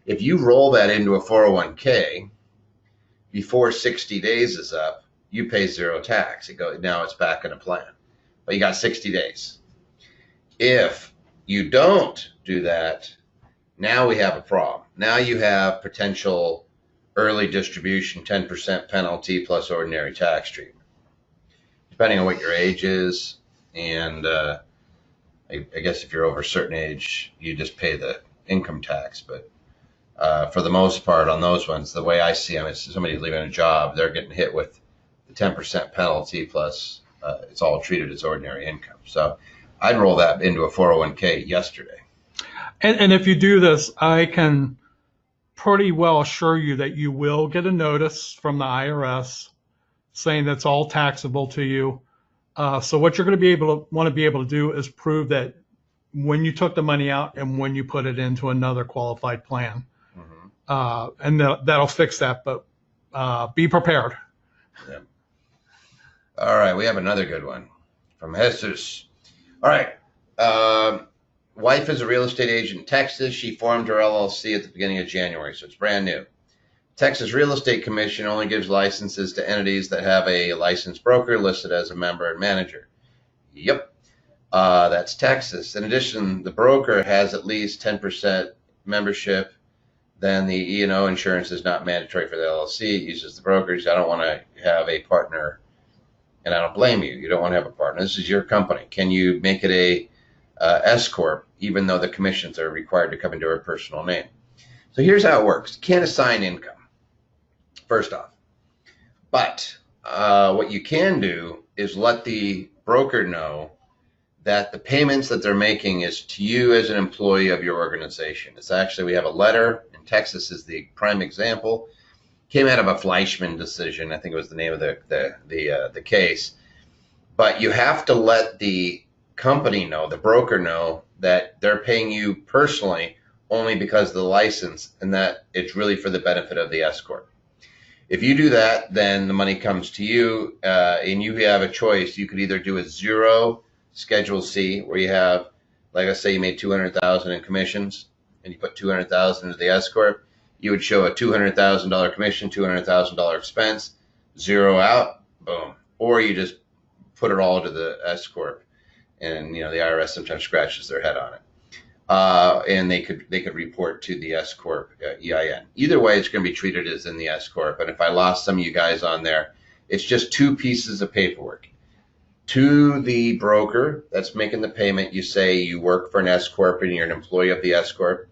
If you roll that into a 401k before 60 days is up, you pay zero tax. Now it's back in a plan. But you got 60 days. If you don't do that, now we have a problem. Now you have potential early distribution, 10% penalty plus ordinary tax treatment, depending on what your age is. And I guess if you're over a certain age, you just pay the income tax. But for the most part on those ones, the way I see them, it's somebody leaving a job, they're getting hit with the 10% penalty plus it's all treated as ordinary income. So I'd roll that into a 401k yesterday. And if you do this, I can pretty well assure you that you will get a notice from the IRS saying that's all taxable to you. So what you're going to want to be able to do is prove that when you took the money out and when you put it into another qualified plan. Mm-hmm. And that'll fix that, but be prepared. Yeah. All right, we have another good one from Jesus. All right. Wife is a real estate agent in Texas. She formed her LLC at the beginning of January, so it's brand new. Texas Real Estate Commission only gives licenses to entities that have a licensed broker listed as a member and manager. Yep, that's Texas. In addition, the broker has at least 10% membership. Then the E&O insurance is not mandatory for the LLC. It uses the brokers. I don't want to have a partner, and I don't blame you. You don't want to have a partner. This is your company. Can you make it a S Corp, even though the commissions are required to come into her personal name? So here's how it works. You can't assign income, first off. But what you can do is let the broker know that the payments that they're making is to you as an employee of your organization. It's actually, we have a letter, and Texas is the prime example. Came out of a Fleischman decision. I think it was the name of the case. But you have to let the company know, the broker know, that they're paying you personally only because of the license and that it's really for the benefit of the S Corp. If you do that, then the money comes to you, and you have a choice. You could either do a zero Schedule C, where you have, like I say, you made $200,000 in commissions, and you put $200,000 into the S Corp. You would show a $200,000 commission, $200,000 expense, zero out, boom. Or you just put it all to the S Corp, and the IRS sometimes scratches their head on it. And they could report to the S Corp EIN. Either way, it's going to be treated as in the S Corp. And if I lost some of you guys on there, it's just two pieces of paperwork. To the broker that's making the payment, you say you work for an S Corp and you're an employee of the S Corp.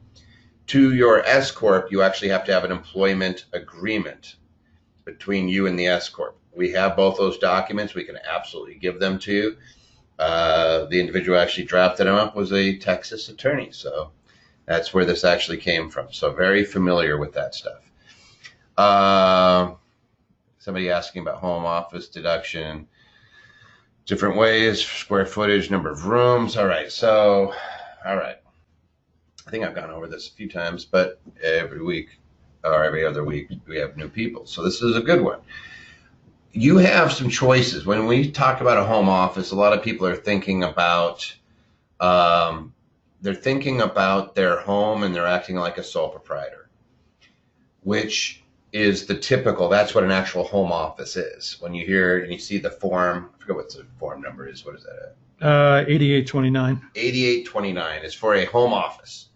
To your S Corp, you actually have to have an employment agreement between you and the S Corp. We have both those documents. We can absolutely give them to you. The individual who actually drafted them up was a Texas attorney, so that's where this actually came from. So very familiar with that stuff. Somebody asking about home office deduction, different ways, square footage, number of rooms. All right. I think I've gone over this a few times, but every week or every other week we have new people. So this is a good one. You have some choices. When we talk about a home office, a lot of people are thinking about their home and they're acting like a sole proprietor, which is the typical. That's what an actual home office is. When you hear and you see the form, I forget what the form number is. What is that? 8829. 8829 is for a home office,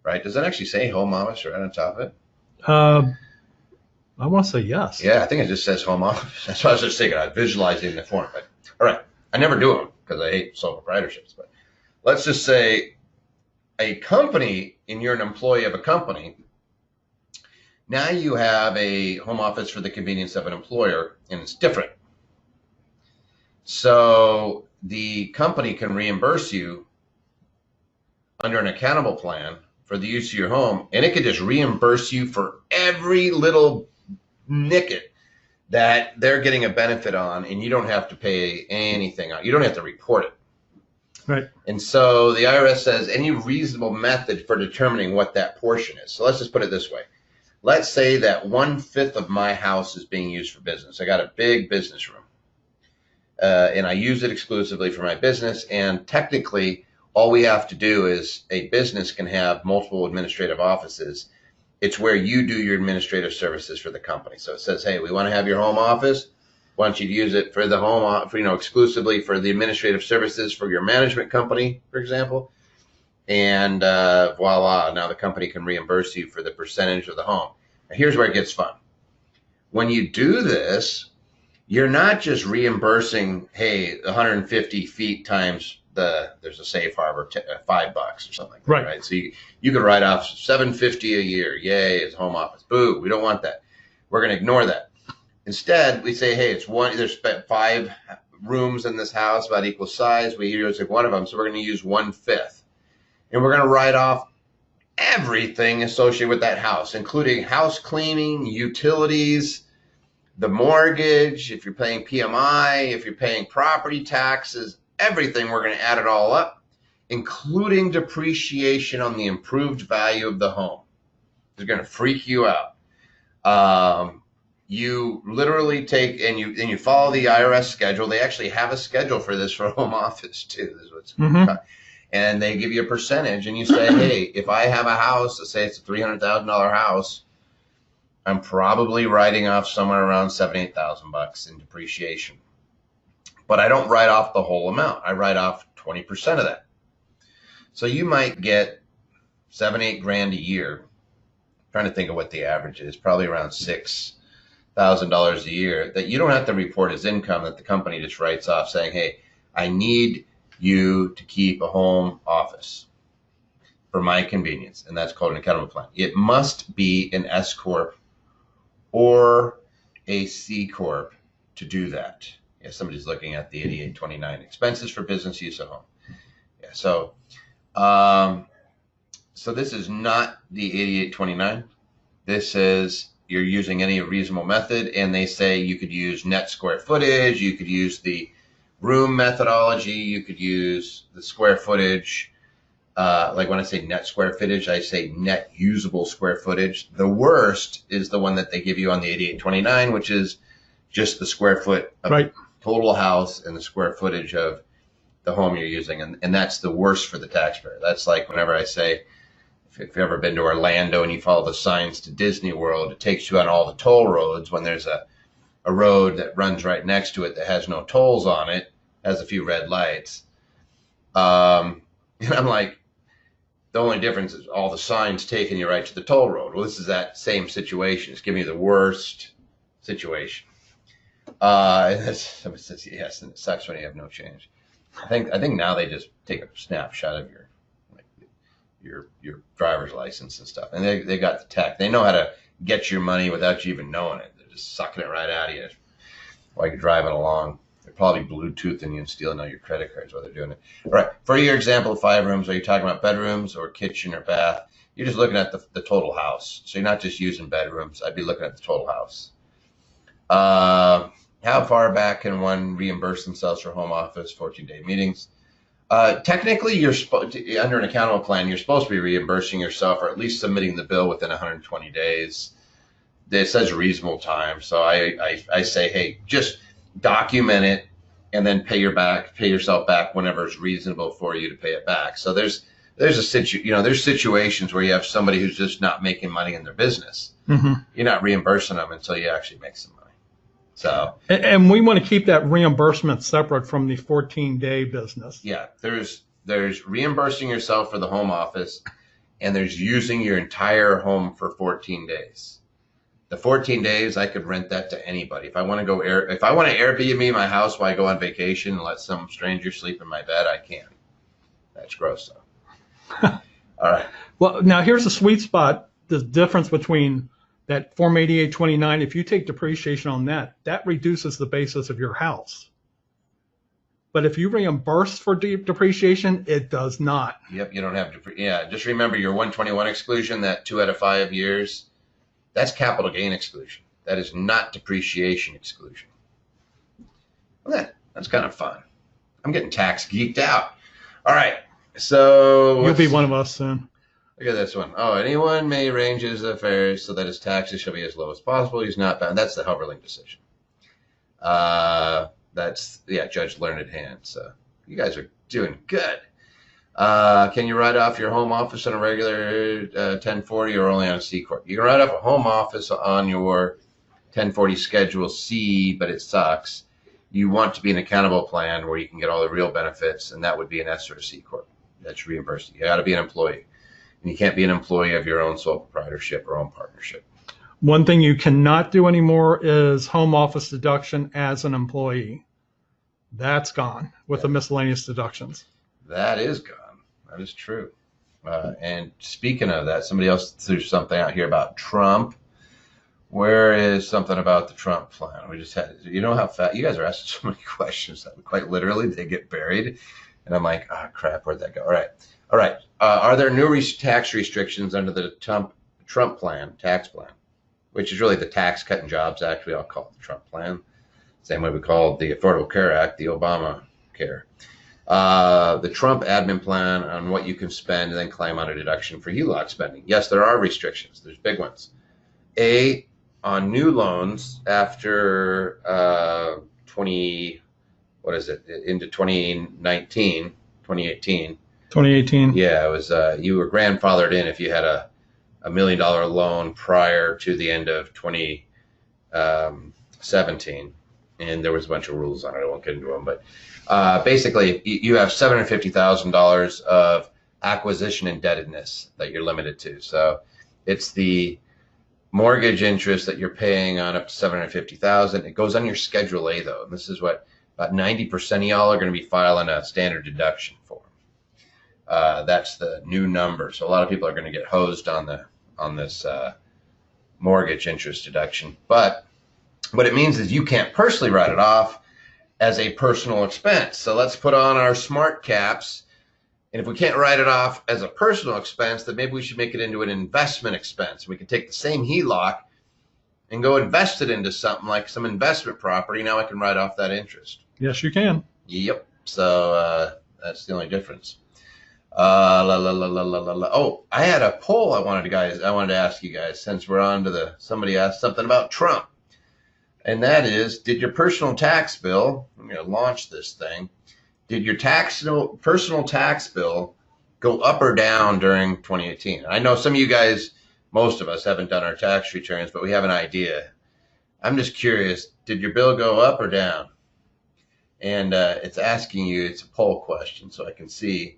right? Does that actually say home office right on top of it? I want to say yes. Yeah, I think it just says home office. That's what I was just thinking. I was visualizing the form. But all right, I never do them because I hate sole proprietorships. But let's just say a company, and you're an employee of a company. Now you have a home office for the convenience of an employer, and it's different. So the company can reimburse you under an accountable plan for the use of your home, and it could just reimburse you for every little nicket that they're getting a benefit on, and you don't have to pay anything on. You don't have to report it. Right. And so the IRS says any reasonable method for determining what that portion is. So let's just put it this way. Let's say that 1/5 of my house is being used for business. I got a big business room, and I use it exclusively for my business. And technically, all we have to do is a business can have multiple administrative offices. It's where you do your administrative services for the company. So it says, hey, we want to have your home office. Why don't you use it for the home, for, exclusively for the administrative services for your management company, for example. And voila, now the company can reimburse you for the percentage of the home. Now, here's where it gets fun. When you do this, you're not just reimbursing, hey, 150 feet times there's a safe harbor, $5 or something like that, right? So you could write off $750 a year. Yay, it's home office. Boo, we don't want that. We're going to ignore that. Instead, we say, hey, there's 5 rooms in this house, about equal size. We use one of them, so we're going to use 1/5. And we're going to write off everything associated with that house, including house cleaning, utilities, the mortgage, if you're paying PMI, if you're paying property taxes, everything. We're going to add it all up, including depreciation on the improved value of the home. It's going to freak you out. You literally take and you follow the IRS schedule. They actually have a schedule for this for home office too. This is what's and they give you a percentage, and you say, hey, if I have a house, let's say it's a $300,000 house, I'm probably writing off somewhere around $7,000-8,000 in depreciation. But I don't write off the whole amount. I write off 20% of that. So you might get $7-8 grand a year. I'm trying to think of what the average is, probably around $6,000 a year that you don't have to report as income, that the company just writes off saying, hey, I need you to keep a home office for my convenience. And that's called an accountable plan. It must be an S Corp or a C Corp to do that. Yeah, somebody's looking at the 8829 expenses for business use at home. Yeah, so this is not the 8829. This is you're using any reasonable method, and they say you could use net square footage, you could use the room methodology, you could use the square footage. Like when I say net square footage, I say net usable square footage. The worst is the one that they give you on the 8829, which is just the square foot of total house and the square footage of the home you're using. And that's the worst for the taxpayer. That's like whenever I say, if you've ever been to Orlando and you follow the signs to Disney World, it takes you on all the toll roads when there's a road that runs right next to it that has no tolls on it, has a few red lights. And I'm like, the only difference is all the signs taking you right to the toll road. Well, this is that same situation. It's giving you the worst situation. And somebody says, yes, and it sucks when you have no change. I think now they just take a snapshot of your driver's license and stuff. And they got the tech. They know how to get your money without you even knowing it. They're just sucking it right out of you while you're driving along. They're probably Bluetoothing you and stealing all your credit cards while they're doing it. All right. For your example of 5 rooms, are you talking about bedrooms or kitchen or bath? You're just looking at the total house. So you're not just using bedrooms. I'd be looking at the total house. How far back can one reimburse themselves for home office 14-day meetings? Technically, you're under an accountable plan, you're supposed to be reimbursing yourself or at least submitting the bill within 120 days. It says reasonable time. So I say, hey, just document it and then pay yourself back whenever it's reasonable for you to pay it back. So there's situations where you have somebody who's just not making money in their business. Mm-hmm. You're not reimbursing them until you actually make some money. So, and we want to keep that reimbursement separate from the 14-day business. Yeah, there's reimbursing yourself for the home office, and there's using your entire home for 14 days. The 14 days, I could rent that to anybody. If I want to Airbnb my house while I go on vacation and let some stranger sleep in my bed, I can. That's gross, though. All right. Well, now here's the sweet spot. The difference between that Form 8829, if you take depreciation on that, that reduces the basis of your house. But if you reimburse for depreciation, it does not. Yep, you don't have to. Yeah, just remember your 121 exclusion, that 2 out of 5 years, that's capital gain exclusion. That is not depreciation exclusion. Well, that's kind of fun. I'm getting tax geeked out. All right, so You'll be one of us soon. Look at this one. Oh, anyone may arrange his affairs so that his taxes shall be as low as possible. He's not bound. That's the Helverling decision. That's, yeah, Judge Learned Hand. So you guys are doing good. Can you write off your home office on a regular 1040 or only on C Corp? You can write off a home office on your 1040 Schedule C, but it sucks. You want to be an accountable plan where you can get all the real benefits, and that would be an S or a C Corp. That's reimbursed. You got to be an employee. And you can't be an employee of your own sole proprietorship or own partnership. One thing you cannot do anymore is home office deduction as an employee. That's gone with the miscellaneous deductions. That is gone. That is true. And speaking of that, somebody else threw something out here about Trump. Where is something about the Trump plan? We just had, you know how fast, you guys are asking so many questions that quite literally they get buried. And I'm like, oh, crap, where'd that go? All right. Are there new tax restrictions under the Trump plan, tax plan, which is really the Tax Cut and Jobs Act? We all call it the Trump plan. Same way we call the Affordable Care Act, the Obama Care. The Trump admin plan on what you can spend and then claim on a deduction for HELOC spending. Yes, there are restrictions. There's big ones. On new loans after into 2019, 2018. 2018. Yeah, it was you were grandfathered in if you had a $1 million loan prior to the end of 2017, and there was a bunch of rules on it. I won't get into them, but basically you have $750,000 of acquisition indebtedness that you're limited to. So it's the mortgage interest that you're paying on up to $750,000. It goes on your Schedule A though, and this is what about 90% of y'all are going to be filing a standard deduction for. That's the new number. So a lot of people are going to get hosed on this mortgage interest deduction. But what it means is you can't personally write it off as a personal expense. So let's put on our smart caps. And if we can't write it off as a personal expense, then maybe we should make it into an investment expense. We can take the same HELOC and go invest it into something like some investment property. Now I can write off that interest. Yes, you can. Yep. So that's the only difference. Oh, I had a poll I wanted to ask you guys, since we're on to somebody asked something about Trump. And that is, did your personal tax bill, I'm going to launch this thing, did your personal tax bill go up or down during 2018? I know some of you guys, most of us haven't done our tax returns, but we have an idea. I'm just curious, did your bill go up or down? And it's asking you, it's a poll question, so I can see.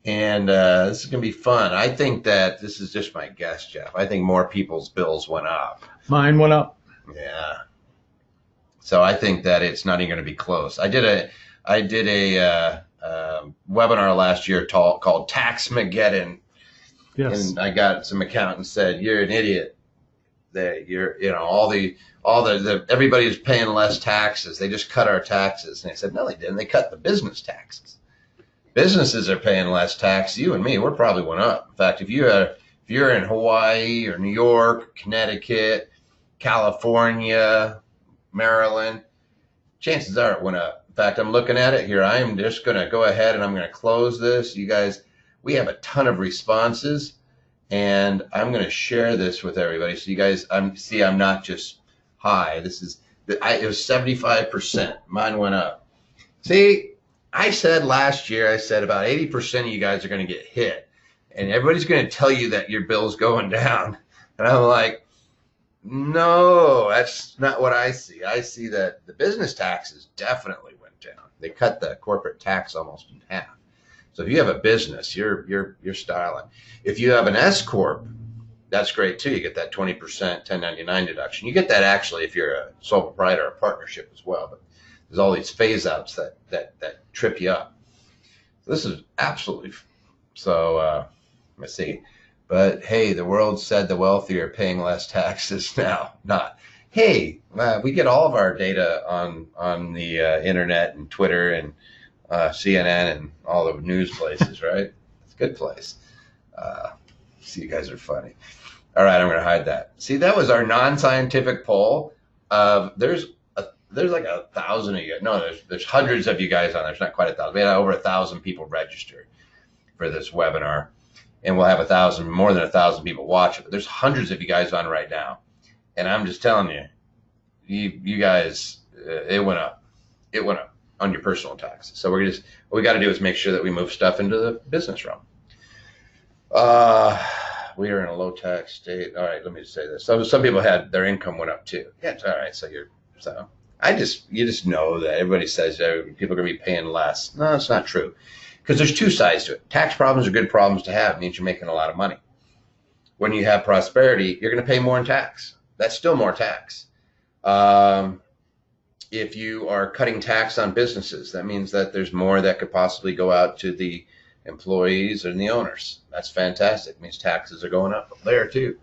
And this is going to be fun. I think that this is just my guess, Jeff. I think more people's bills went up. Mine went up. Yeah. So I think that it's not even going to be close. I did a webinar last year called Taxmageddon. Yes. And I got some accountants said, "You're an idiot. That everybody's paying less taxes. They just cut our taxes." And I said, "No, they didn't. They cut the business taxes. Businesses are paying less tax. You and me, we're probably went up. In fact, if you're in Hawaii or New York, Connecticut, California, Maryland, chances are it went up. In fact, I'm looking at it here. I am just going to go ahead and I'm going to close this. You guys, we have a ton of responses, and I'm going to share this with everybody. So you guys, I'm not just high. It was 75%. Mine went up. See, I said last year, about 80% of you guys are going to get hit, and everybody's going to tell you that your bill's going down. And I'm like, no, that's not what I see. I see that the business taxes definitely went down. They cut the corporate tax almost in half. So if you have a business, you're styling. If you have an S corp, that's great too. You get that 20% 1099 deduction. You get that actually if you're a sole proprietor or a partnership as well. But there's all these phase outs that trip you up. This is absolutely so. Let's see. But hey, the world said the wealthy are paying less taxes now. Not. Hey, we get all of our data on the internet and Twitter and CNN and all the news places, right? It's a good place. See, you guys are funny. All right, I'm going to hide that. See, that was our non-scientific poll. There's like 1,000 of you. No, there's hundreds of you guys on there. There's not quite 1,000. We had over 1,000 people register for this webinar, and we'll have more than 1,000 people watch it. But there's hundreds of you guys on right now, and I'm just telling you, you guys, it went up. It went up on your personal taxes. So what we got to do is make sure that we move stuff into the business realm. We are in a low tax state. All right, let me just say this. So some people had their income went up too. Yeah, it's all right. You just know that everybody says people are going to be paying less. No, it's not true, because there's two sides to it. Tax problems are good problems to have. It means you're making a lot of money. When you have prosperity, you're going to pay more in tax. That's still more tax. If you are cutting tax on businesses, that means that there's more that could possibly go out to the employees and the owners. That's fantastic. It means taxes are going up there too.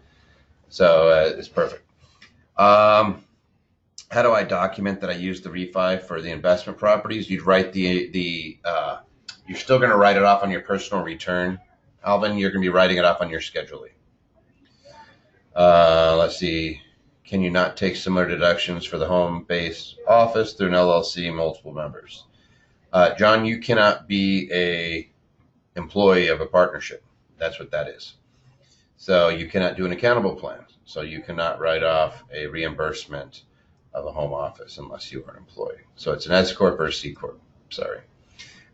So it's perfect. How do I document that I use the refi for the investment properties? You'd write you're still going to write it off on your personal return. Alvin, you're going to be writing it off on your Schedule E. Let's see. Can you not take similar deductions for the home-based office through an LLC, multiple members? John, you cannot be a employee of a partnership. That's what that is. So you cannot do an accountable plan. So you cannot write off a reimbursement of a home office unless you are an employee. So it's an S corp or a C corp. Sorry.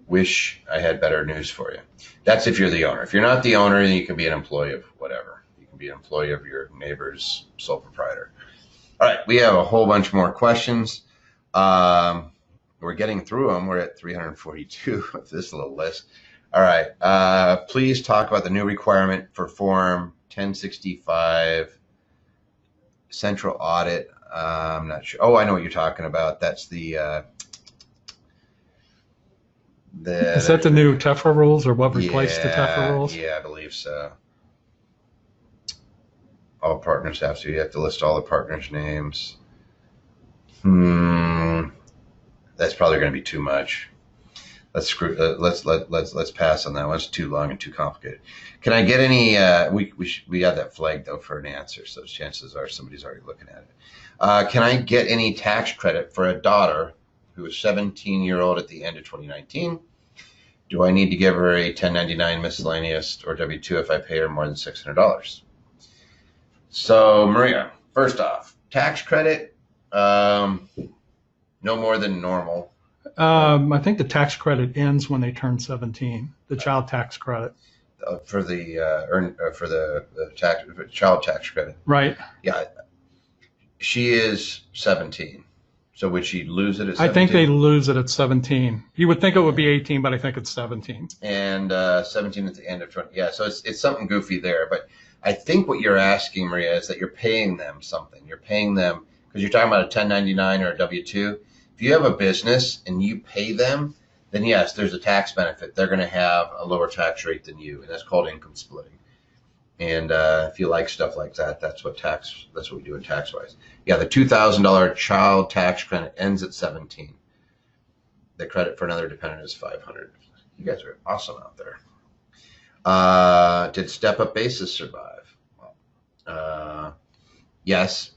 Wish I had better news for you. That's if you're the owner. If you're not the owner, then you can be an employee of whatever. You can be an employee of your neighbor's sole proprietor. All right, we have a whole bunch more questions. We're getting through them. We're at 342 with this little list. All right, please talk about the new requirement for Form 1065 Central Audit. I'm not sure. Oh, I know what you're talking about. That's the is that the new TEFRA rules, or what replaced the TEFRA rules? Yeah, I believe so. All partners you have to list all the partners' names. That's probably going to be too much. Let's pass on that one. It's too long and too complicated. Can I get any? We have that flag though for an answer, so chances are somebody's already looking at it. Can I get any tax credit for a daughter who is 17-year-old at the end of 2019? Do I need to give her a 1099 miscellaneous or W-2 if I pay her more than $600? So Maria, first off, tax credit, no more than normal. I think the tax credit ends when they turn 17. The child tax credit for the child tax credit. Right. Yeah, she is 17. So would she lose it at 17? I think they lose it at 17. You would think it would be 18, but I think it's 17. And 17 at the end of 20. Yeah, so it's something goofy there. But I think what you're asking, Maria, is that you're paying them something. You're paying them because you're talking about a 1099 or a W-2. If you have a business and you pay them, then yes, there's a tax benefit. They're going to have a lower tax rate than you, and that's called income splitting. And if you like stuff like that, that's what we do in tax-wise. Yeah, the $2,000 child tax credit ends at 17. The credit for another dependent is $500. You guys are awesome out there. Did step-up basis survive? Yes,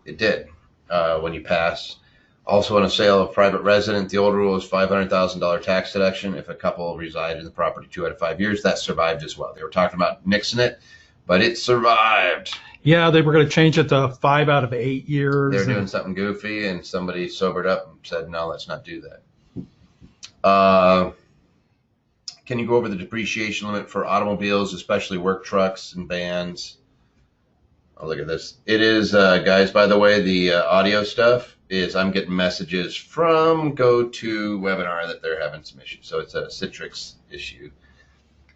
it did. When you pass. Also, in a sale of private resident, the old rule is $500,000 tax deduction if a couple resided in the property 2 out of 5 years. That survived as well. They were talking about nixing it, but it survived. Yeah, they were going to change it to 5 out of 8 years. They were doing something goofy, and somebody sobered up and said, no, let's not do that. Can you go over the depreciation limit for automobiles, especially work trucks and vans? Oh, look at this. It is, guys, by the way, the audio stuff is I'm getting messages from GoToWebinar that they're having some issues. So it's a Citrix issue.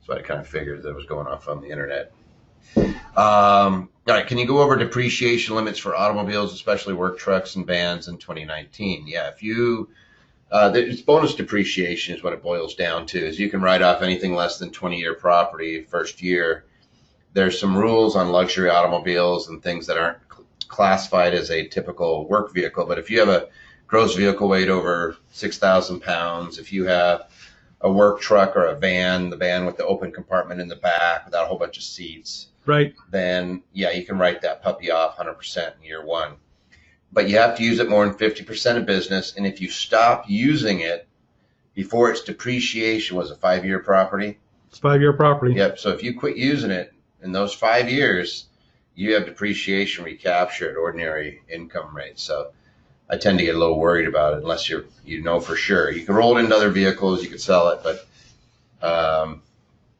So I kind of figured that was going off on the internet. All right, can you go over depreciation limits for automobiles, especially work trucks and vans in 2019? Yeah, if you It's bonus depreciation is what it boils down to. Is you can write off anything less than 20-year property first year. There's some rules on luxury automobiles and things that aren't classified as a typical work vehicle. But if you have a gross vehicle weight over 6,000 pounds, if you have a work truck or a van, the van with the open compartment in the back without a whole bunch of seats, Right. then yeah, you can write that puppy off 100% in year one. But you have to use it more than 50% of business. And if you stop using it before its depreciation was a 5-year property. It's 5-year property. Yep. So if you quit using it in those 5 years, you have depreciation recapture at ordinary income rates. So I tend to get a little worried about it unless you know for sure. You can roll it into other vehicles, you can sell it, but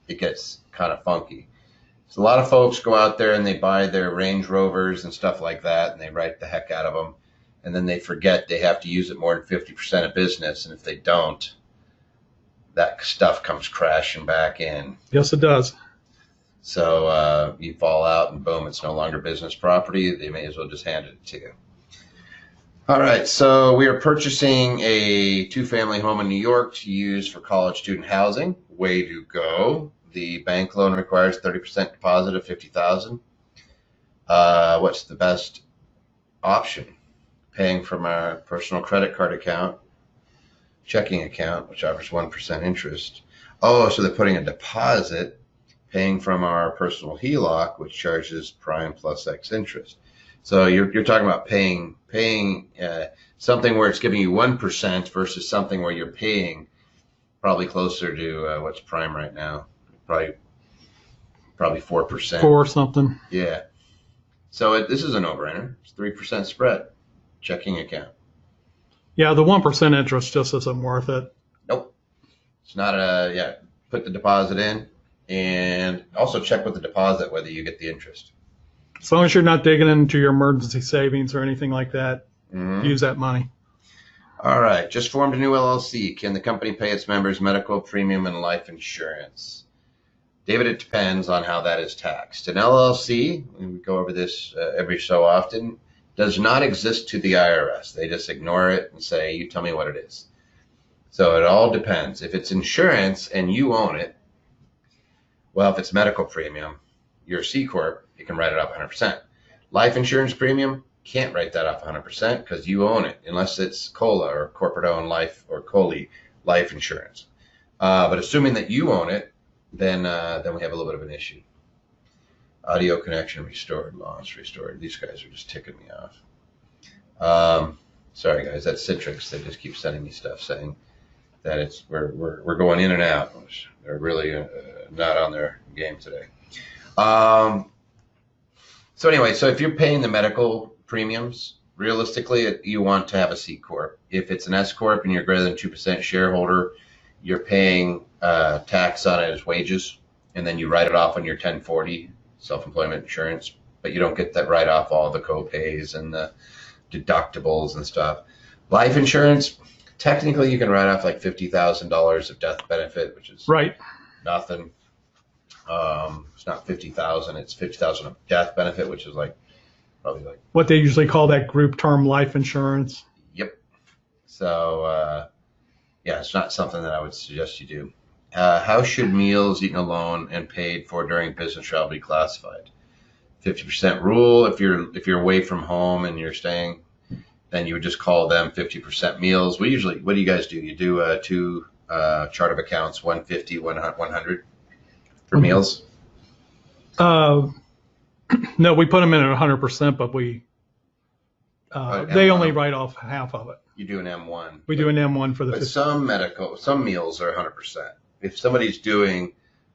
it gets kind of funky. So a lot of folks go out there and they buy their Range Rovers and stuff like that, and they write the heck out of them, and then they forget they have to use it more than 50% of business, and if they don't, that stuff comes crashing back in. Yes, it does. So you fall out, and boom, it's no longer business property. They may as well just hand it to you. All right, so we are purchasing a 2-family home in New York to use for college student housing. Way to go. The bank loan requires 30% deposit of $50,000. What's the best option? Paying from our personal credit card account, checking account, which offers 1% interest. Oh, so they're putting a deposit, paying from our personal HELOC, which charges prime plus X interest. So you're talking about paying something where it's giving you 1% versus something where you're paying probably closer to what's prime right now. Probably 4%. 4 something. Yeah. So this is a no-brainer. It's 3% spread. Checking account. Yeah, the 1% interest just isn't worth it. Nope. It's not put the deposit in and also check with the deposit whether you get the interest. As long as you're not digging into your emergency savings or anything like that, use that money. All right. Just formed a new LLC. Can the company pay its members medical, premium, and life insurance? David, it depends on how that is taxed. An LLC, and we go over this every so often, does not exist to the IRS. They just ignore it and say, you tell me what it is. So it all depends. If it's insurance and you own it, well, if it's medical premium, you're a C Corp, you can write it off 100%. Life insurance premium, can't write that off 100% because you own it, unless it's COLA or corporate-owned life or COLI life insurance. But assuming that you own it, then we have a little bit of an issue. Audio connection restored, loss restored. These guys are just ticking me off. Sorry guys, that's Citrix. They just keep sending me stuff saying that we're going in and out. They're really not on their game today. So anyway, so if you're paying the medical premiums, realistically, you want to have a C Corp. If it's an S Corp and you're greater than 2% shareholder, you're paying tax on it as wages, and then you write it off on your 1040 self-employment insurance, but you don't get that write off all the co-pays and the deductibles and stuff. Life insurance, technically you can write off like $50,000 of death benefit, which is right. Nothing. It's not 50,000, it's 50,000 of death benefit, which is probably like what they usually call that group term life insurance. Yep. So it's not something that I would suggest you do. How should meals eaten alone and paid for during business travel be classified? 50% rule. If you're away from home and you're staying, then you would just call them 50% meals. What do you guys do? You do 2 chart of accounts, 150, 100 for meals? No, we put them in at 100%, but they only write off half of it. You do an M1. We do an M1 for the. But some meals are 100%. If somebody's doing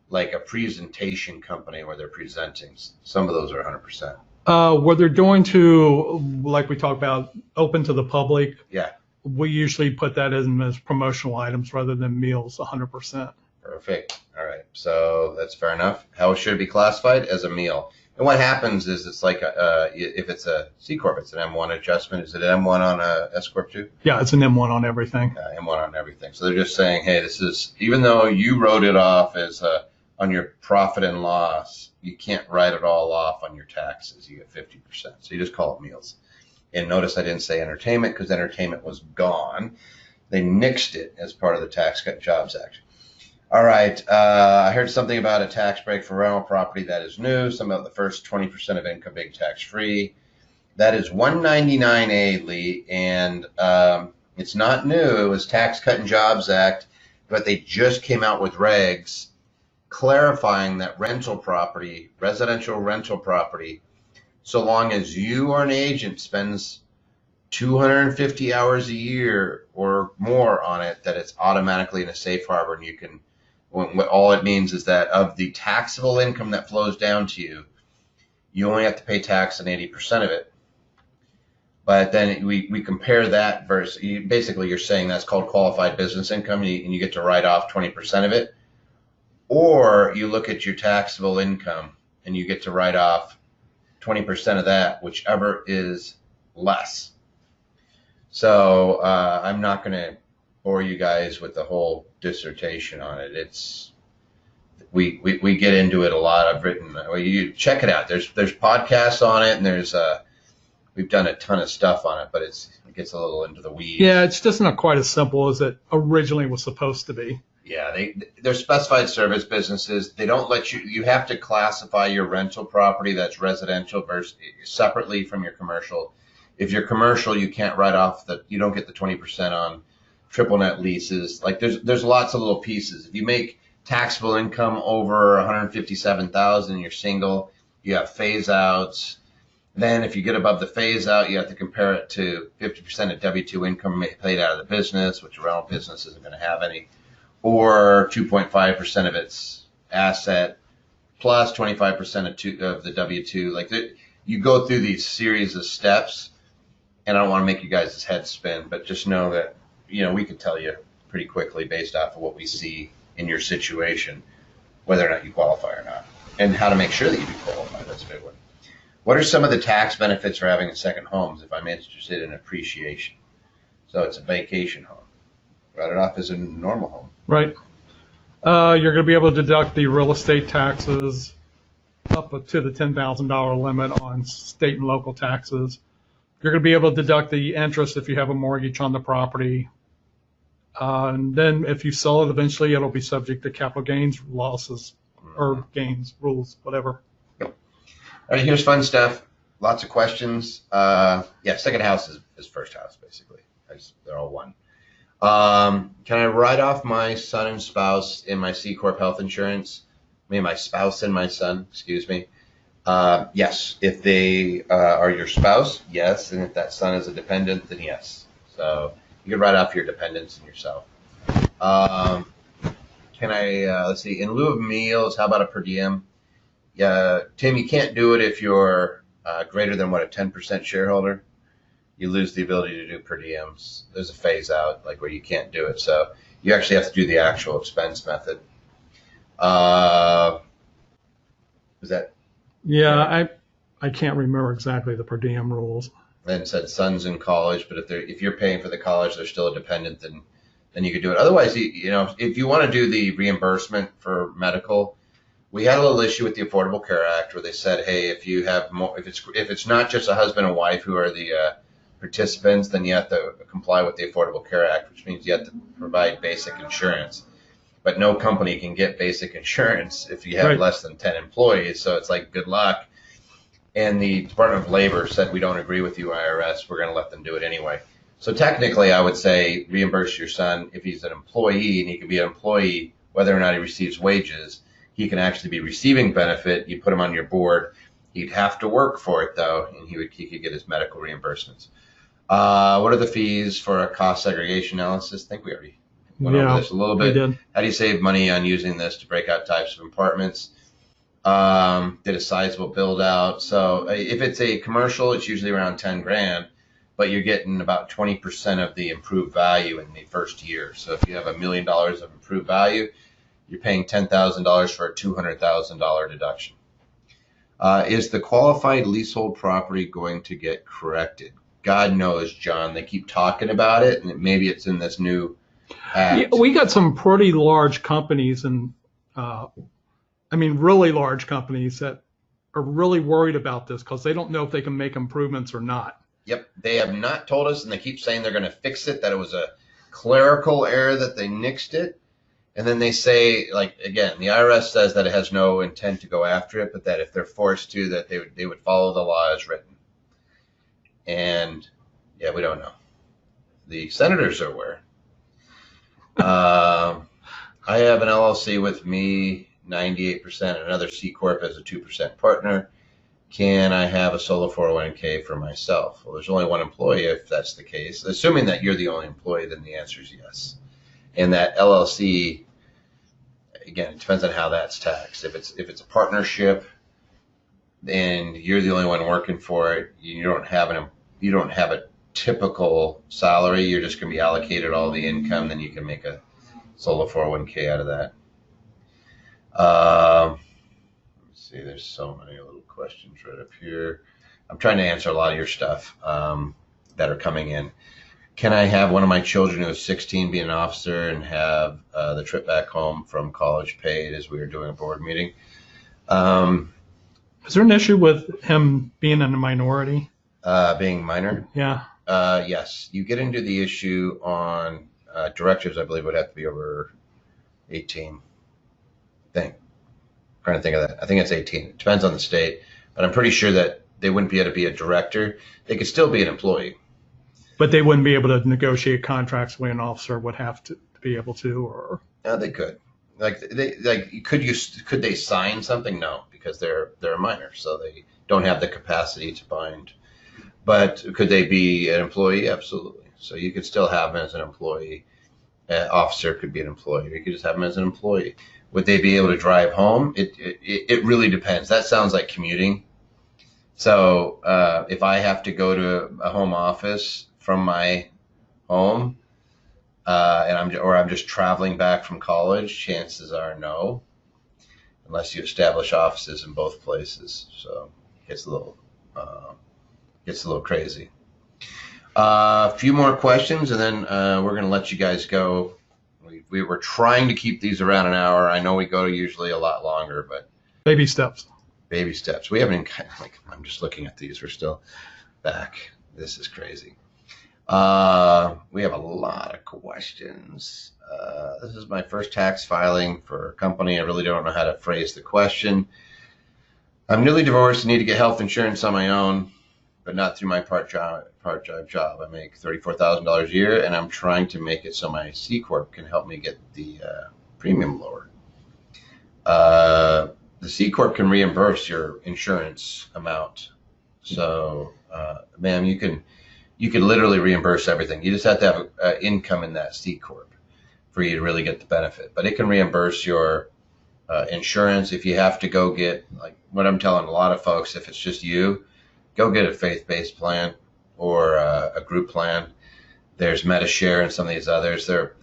like a presentation company where they're presenting, some of those are 100%. Where they're going to, like we talked about, open to the public. Yeah. We usually put that in as promotional items rather than meals, 100%. Perfect. All right. So that's fair enough. How should it be classified? As a meal. And what happens is it's like if it's a C Corp, it's an M1 adjustment. Is it an M1 on a S Corp too? Yeah, it's an M1 on everything. M1 on everything. So they're just saying, hey, this is, even though you wrote it off as on your profit and loss, you can't write it all off on your taxes. You get 50%. So you just call it meals. And notice I didn't say entertainment because entertainment was gone. They nixed it as part of the Tax Cut Jobs Act. All right. I heard something about a tax break for rental property. That is new. Some about the first 20% of income being tax free. That is 199A, Lee, and it's not new. It was Tax Cut and Jobs Act, but they just came out with regs clarifying that rental property, residential rental property, so long as you or an agent spends 250 hours a year or more on it, that it's automatically in a safe harbor, and you can. What all it means is that of the taxable income that flows down to you, you only have to pay tax on 80% of it. But then we compare that versus, basically you're saying that's called qualified business income, and you get to write off 20% of it. Or you look at your taxable income and you get to write off 20% of that, whichever is less. So I'm not going to bore you guys with the whole dissertation on it. It's we get into it a lot. I've written. You check it out. There's podcasts on it, and we've done a ton of stuff on it, but it gets a little into the weeds. Yeah, it's just not quite as simple as it originally was supposed to be. Yeah, they're specified service businesses. They don't let you have to classify your rental property that's residential versus separately from your commercial. If you're commercial, you can't write off you don't get the 20% on triple net leases. Like there's lots of little pieces. If you make taxable income over 157,000 and you're single, you have phase outs. Then if you get above the phase out, you have to compare it to 50% of W-2 income paid out of the business, which a rental business isn't going to have any, or 2.5% of its asset plus 25% of the W-2. Like you go through these series of steps, and I don't want to make you guys' heads spin, but just know that we can tell you pretty quickly based off of what we see in your situation whether or not you qualify or not, and how to make sure that you do qualify. That's a big one. What are some of the tax benefits for having a second home if I'm interested in appreciation? So it's a vacation home. Write it off as a normal home. Right. You're going to be able to deduct the real estate taxes up to the $10,000 limit on state and local taxes. You're going to be able to deduct the interest if you have a mortgage on the property. And then if you sell it eventually, it'll be subject to capital gains losses or gains rules, whatever. Yep. All right, here's fun stuff. Lots of questions. Second house is first house, basically. They're all one. Can I write off my son and spouse in my C Corp health insurance? My spouse and my son, excuse me. Yes. If they are your spouse, yes. And if that son is a dependent, then yes. So you can write off your dependents and yourself. Can I, let's see, in lieu of meals, how about a per diem? Tim, you can't do it if you're greater than, a 10% shareholder? You lose the ability to do per diems. There's a phase out, like where you can't do it. So you actually have to do the actual expense method. Is that? Yeah, I can't remember exactly the per diem rules. And it said sons in college, but if you're paying for the college, they're still a dependent, then you could do it. Otherwise, if you want to do the reimbursement for medical, we had a little issue with the Affordable Care Act where they said, hey, if you have more, if it's not just a husband and wife who are the participants, then you have to comply with the Affordable Care Act, which means you have to provide basic insurance. But no company can get basic insurance if you have less than 10 employees. So it's like, good luck. And the Department of Labor said, we don't agree with you, IRS. We're going to let them do it anyway. So technically, I would say reimburse your son if he's an employee, and he can be an employee whether or not he receives wages. He can actually be receiving benefit. You put him on your board. He'd have to work for it, though, and he could get his medical reimbursements. What are the fees for a cost segregation analysis? I think we already went over this a little bit. How do you save money on using this to break out types of apartments? Did a sizable build out. So if it's a commercial, it's usually around 10 grand, but you're getting about 20% of the improved value in the first year. So if you have $1 million of improved value, you're paying $10,000 for a $200,000 deduction. Is the qualified leasehold property going to get corrected? God knows, John. They keep talking about it, and maybe it's in this new act. Yeah, we got some pretty large companies, and really large companies that are really worried about this because they don't know if they can make improvements or not. Yep, they have not told us, and they keep saying they're going to fix it, that it was a clerical error that they nixed it. And then they say, like, again, the IRS says that it has no intent to go after it, but that if they're forced to, that they would follow the law as written. And yeah, we don't know. The senators are aware. I have an LLC with me, 98%, and another C Corp as a 2% partner. Can I have a solo 401k for myself? Well, there's only one employee if that's the case. Assuming that you're the only employee, then the answer is yes. And that LLC, again, it depends on how that's taxed. If it's a partnership and you're the only one working for it, you don't have a typical salary. You're just going to be allocated all the income. Then you can make a solo 401k out of that. Let's see, there's so many little questions right up here. I'm trying to answer a lot of your stuff that are coming in. Can I have one of my children who is 16 be an officer and have the trip back home from college paid as we were doing a board meeting? Is there an issue with him being in a minority? Being minor? Yeah. Yes. You get into the issue on directors, I believe, would have to be over 18. I'm trying to think of that. I think it's 18. It depends on the state. But I'm pretty sure that they wouldn't be able to be a director. They could still be an employee. But they wouldn't be able to negotiate contracts the way an officer would have to be able to, or no, they could. Could they sign something? No, because they're a minor, so they don't have the capacity to bind. But could they be an employee? Absolutely. So you could still have them as an employee. An officer could be an employee. You could just have them as an employee. Would they be able to drive home? It really depends. That sounds like commuting. So if I have to go to a home office from my home, and I'm just traveling back from college, chances are no, unless you establish offices in both places. So it gets a little crazy. A few more questions, and then we're going to let you guys go. We were trying to keep these around an hour. I know we go usually a lot longer, but baby steps. Baby steps. We haven't I'm just looking at these. We're still back. This is crazy. We have a lot of questions. This is my first tax filing for a company. I really don't know how to phrase the question. I'm newly divorced and need to get health insurance on my own, but not through my part-time job. I make $34,000 a year, and I'm trying to make it so my C Corp can help me get the premium lower. The C Corp can reimburse your insurance amount. So, ma'am, you can literally reimburse everything. You just have to have income in that C Corp for you to really get the benefit. But it can reimburse your insurance. If you have to go get, like what I'm telling a lot of folks, if it's just you, go get a faith-based plan or a group plan. There's MediShare and some of these others. They're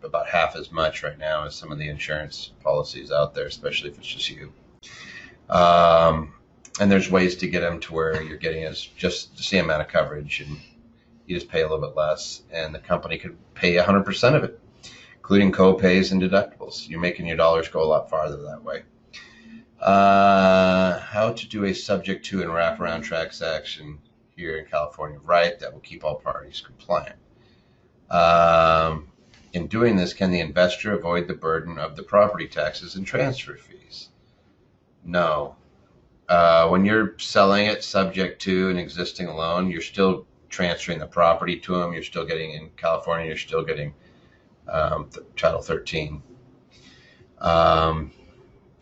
about half as much right now as some of the insurance policies out there, especially if it's just you. And there's ways to get them to where you're getting just the same amount of coverage, and you just pay a little bit less, and the company could pay 100% of it, including co-pays and deductibles. You're making your dollars go a lot farther that way. How to do a subject to and wraparound transaction here in California, right? That will keep all parties compliant. In doing this, can the investor avoid the burden of the property taxes and transfer fees? No. When you're selling it subject to an existing loan, you're still transferring the property to them. You're still getting, in California, you're still getting Title 13.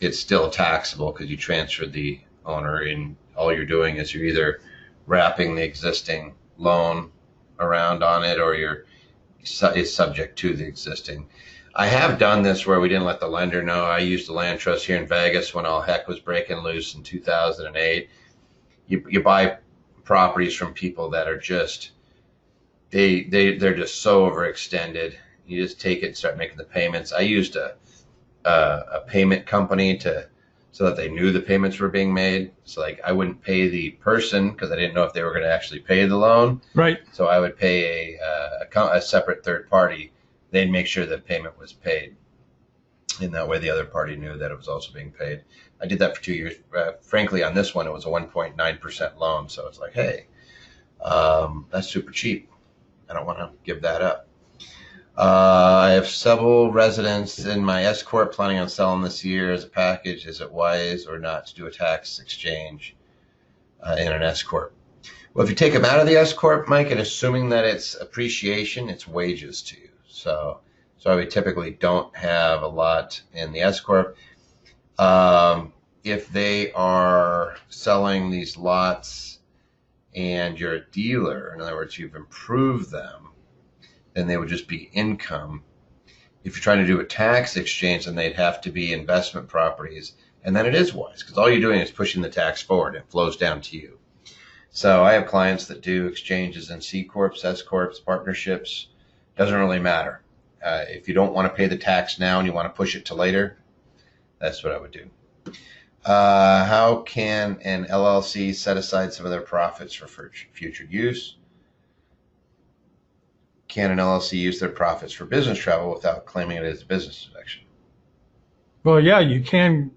It's still taxable because you transferred the owner, and all you're doing is you're either wrapping the existing loan around on it, or it's subject to the existing. I have done this where we didn't let the lender know. I used a land trust here in Vegas when all heck was breaking loose in 2008. You buy properties from people that are just, they're just so overextended. You just take it and start making the payments. I used a payment company so that they knew the payments were being made. So like I wouldn't pay the person because I didn't know if they were going to actually pay the loan. Right. So I would pay a separate third party. They'd make sure that payment was paid. And that way the other party knew that it was also being paid. I did that for 2 years. Frankly, on this one, it was a 1.9% loan. So it's like, hey, that's super cheap. I don't want to give that up. I have several residents in my S corp planning on selling this year as a package. Is it wise or not to do a tax exchange in an S corp? Well, if you take them out of the S corp, Mike, and assuming that it's appreciation, it's wages to you. So we typically don't have a lot in the S corp. If they are selling these lots and you're a dealer, in other words, you've improved them, then they would just be income. If you're trying to do a tax exchange, then they'd have to be investment properties. And then it is wise because all you're doing is pushing the tax forward. It flows down to you. So I have clients that do exchanges in C corps, S corps, partnerships. Doesn't really matter. If you don't want to pay the tax now and you want to push it to later, that's what I would do. How can an LLC set aside some of their profits for future use? Can an LLC use their profits for business travel without claiming it as a business deduction? Well, yeah, you can.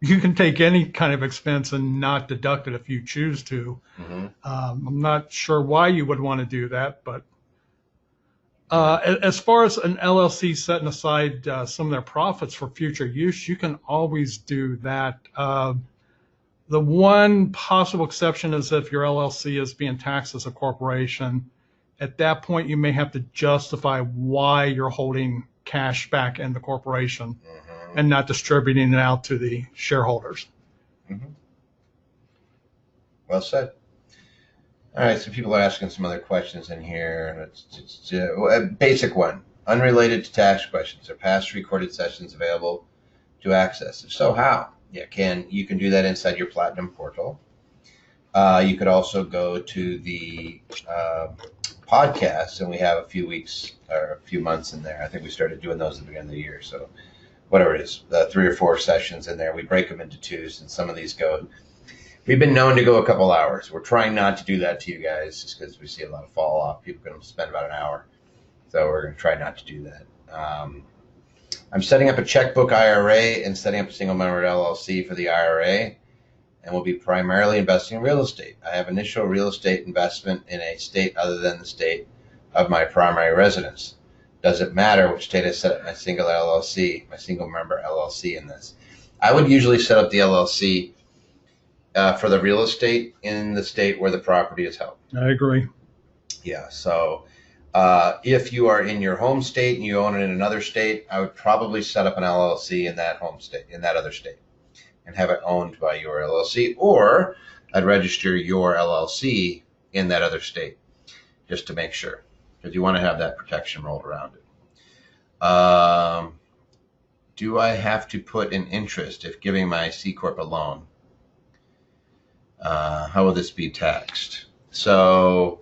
You can take any kind of expense and not deduct it if you choose to. Mm-hmm. I'm not sure why you would want to do that, but as far as an LLC setting aside some of their profits for future use, you can always do that. The one possible exception is if your LLC is being taxed as a corporation. At that point, you may have to justify why you're holding cash back in the corporation and not distributing it out to the shareholders. Mm-hmm. Well said. All right, so people are asking some other questions in here. It's a basic one. Unrelated to tax questions. Are past recorded sessions available to access? If so, how? Yeah, you can do that inside your Platinum portal. You could also go to the podcast, and we have a few weeks or a few months in there. I think we started doing those at the beginning of the year. So whatever it is, 3 or 4 sessions in there. We break them into 2s, and some of these go. We've been known to go a couple hours. We're trying not to do that to you guys just because we see a lot of fall off. People can spend about an hour. So we're going to try not to do that. I'm setting up a checkbook IRA and setting up a single member LLC for the IRA, and will be primarily investing in real estate. I have initial real estate investment in a state other than the state of my primary residence. Does it matter which state I set up my single LLC, my single member LLC in this? I would usually set up the LLC for the real estate in the state where the property is held. I agree. Yeah, so if you are in your home state and you own it in another state, I would probably set up an LLC in that home state, in that other state, and have it owned by your LLC, or I'd register your LLC in that other state just to make sure, because you want to have that protection rolled around it. Do I have to put an interest if giving my C Corp a loan? How will this be taxed? So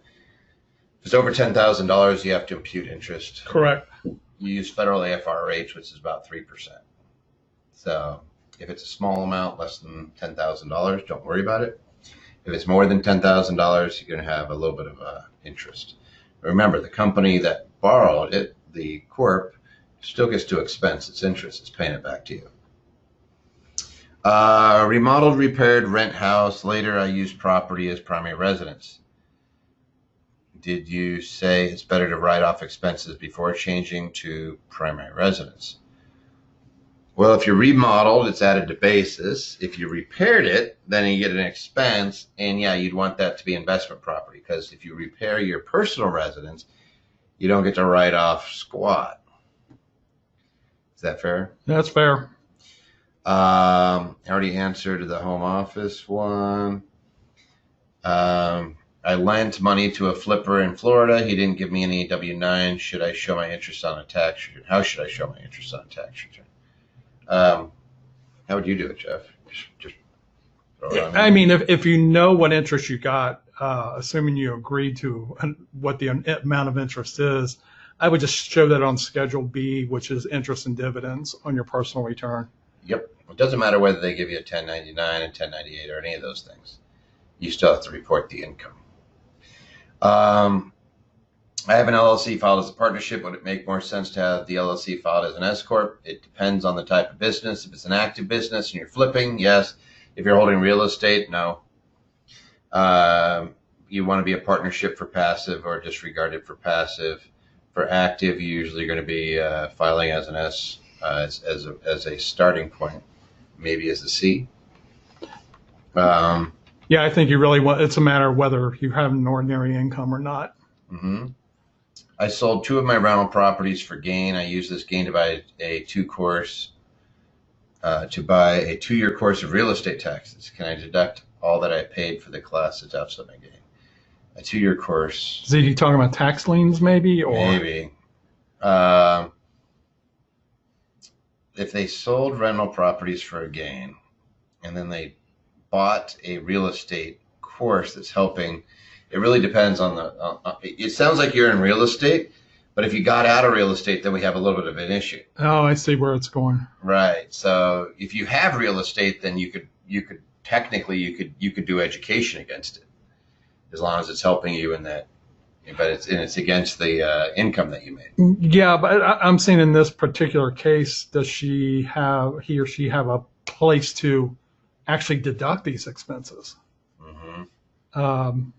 if it's over $10,000, you have to impute interest. Correct. You use federal AFRH, which is about 3%. So if it's a small amount, less than $10,000, don't worry about it. If it's more than $10,000, you're going to have a little bit of interest. Remember, the company that borrowed it, the corp, still gets to expense its interest. It's paying it back to you. Remodeled, repaired, rent house. Later, I used property as primary residence. Did you say it's better to write off expenses before changing to primary residence? Well, if you remodeled, it's added to basis. If you repaired it, then you get an expense. And yeah, you'd want that to be investment property, because if you repair your personal residence, you don't get to write off squat. Is that fair? That's fair. I already answered the home office one. I lent money to a flipper in Florida. He didn't give me any W-9. Should I show my interest on a tax return? How should I show my interest on a tax return? How would you do it, Jeff? Just throw it on. I mean, if you know what interest you got, assuming you agreed to what the amount of interest is, I would just show that on Schedule B, which is interest and dividends on your personal return. Yep. It doesn't matter whether they give you a 1099 and 1098 or any of those things. You still have to report the income. I have an LLC filed as a partnership. Would it make more sense to have the LLC filed as an S Corp? It depends on the type of business. If it's an active business and you're flipping, yes. If you're holding real estate, no. You want to be a partnership for passive or disregarded for passive. For active, you're usually going to be filing as an S as a starting point, maybe as a C. Yeah, I think you really want. It's a matter of whether you have an ordinary income or not. Mm-hmm. I sold 2 of my rental properties for gain. I used this gain to buy a 2-year course of real estate taxes. Can I deduct all that I paid for the class that's offset my gain? A 2-year course. Is he talking about tax liens, maybe? Or maybe. If they sold rental properties for a gain, and then they bought a real estate course that's helping, it really depends on the. It sounds like you're in real estate, but if you got out of real estate, then we have a little bit of an issue. Oh, I see where it's going. Right. So if you have real estate, then you could technically you could do education against it, as long as it's helping you in that. But it's against the income that you made. Yeah, but I'm saying in this particular case, does he or she have a place to actually deduct these expenses? Mm-hmm.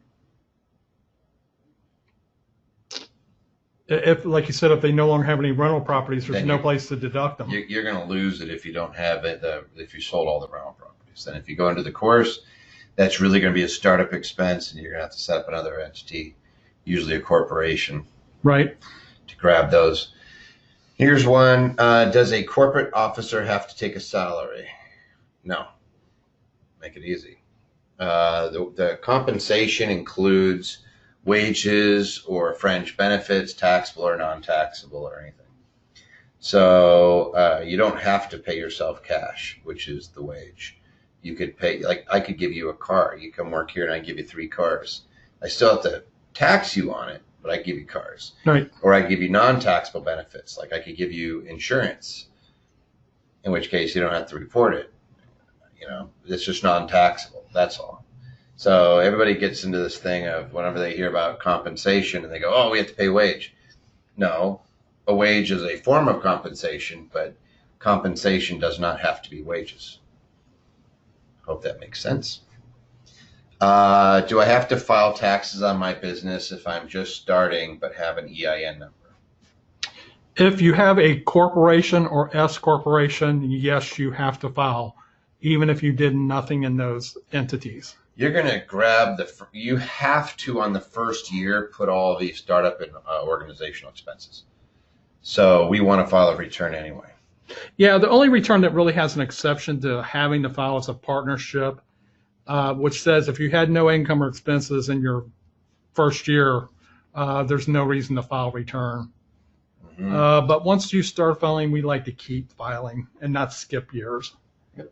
If, like you said, if they no longer have any rental properties, there's no place to deduct them. You're going to lose it if you don't have it. If you sold all the rental properties, then if you go into the course, that's really going to be a startup expense, and you're going to have to set up another entity, usually a corporation, right, to grab those. Here's one. Does a corporate officer have to take a salary? No. Make it easy. The compensation includes wages or fringe benefits, taxable or non-taxable or anything. So you don't have to pay yourself cash, which is the wage. You could pay, like I could give you a car. You come work here and I give you 3 cars. I still have to tax you on it, but I give you cars. Right. Or I give you non-taxable benefits, like I could give you insurance, in which case you don't have to report it. It's just non-taxable. That's all. So everybody gets into this thing of whenever they hear about compensation and they go, oh, we have to pay wage. No, a wage is a form of compensation, but compensation does not have to be wages. Hope that makes sense. Do I have to file taxes on my business if I'm just starting but have an EIN number? If you have a corporation or S corporation, yes, you have to file, even if you did nothing in those entities. You're going to grab you have to, on the first year, put all the startup and organizational expenses. So we want to file a return anyway. Yeah, the only return that really has an exception to having to file is a partnership, which says if you had no income or expenses in your first year, there's no reason to file return. Mm-hmm. But once you start filing, we like to keep filing and not skip years. Yep.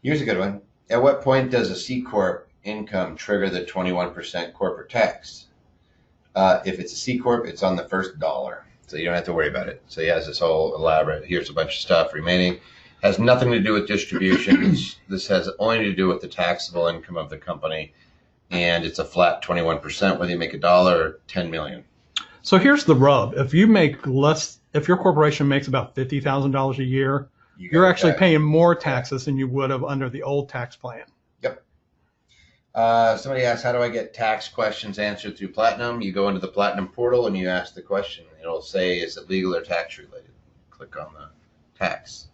Here's a good one. At what point does a C Corp income trigger the 21% corporate tax? If it's a C Corp, it's on the first dollar, so you don't have to worry about it. So he has this whole elaborate, here's a bunch of stuff remaining. Has nothing to do with distributions. This has only to do with the taxable income of the company, and it's a flat 21%, whether you make $1 or 10 million. So here's the rub. If you make less, if your corporation makes about $50,000 a year, you're actually paying more taxes than you would have under the old tax plan. Yep. Somebody asked, how do I get tax questions answered through Platinum? You go into the Platinum portal and you ask the question. It'll say, is it legal or tax related? Click on the tax.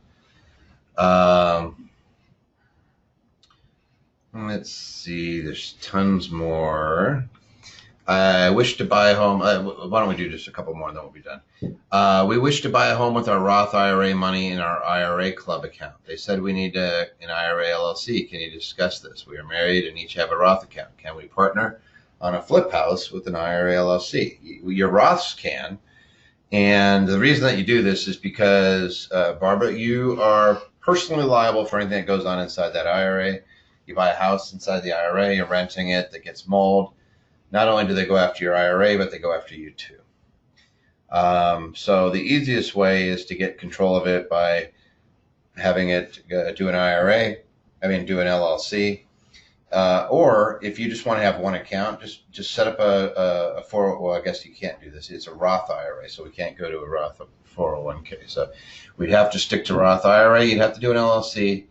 Let's see, there's tons more. I wish to buy a home. Why don't we do just a couple more and then we'll be done. We wish to buy a home with our Roth IRA money in our IRA club account. They said we need an IRA LLC. Can you discuss this? We are married and each have a Roth account. Can we partner on a flip house with an IRA LLC? Your Roths can. And the reason that you do this is because, Barbara, you are personally liable for anything that goes on inside that IRA. You buy a house inside the IRA, you're renting it, that gets mold. Not only do they go after your IRA, but they go after you too. So the easiest way is to get control of it by having it do an LLC. Or if you just want to have one account, just set up a 401. Well, I guess you can't do this. It's a Roth IRA, so we can't go to a Roth 401k. So we'd have to stick to Roth IRA. You'd have to do an LLC,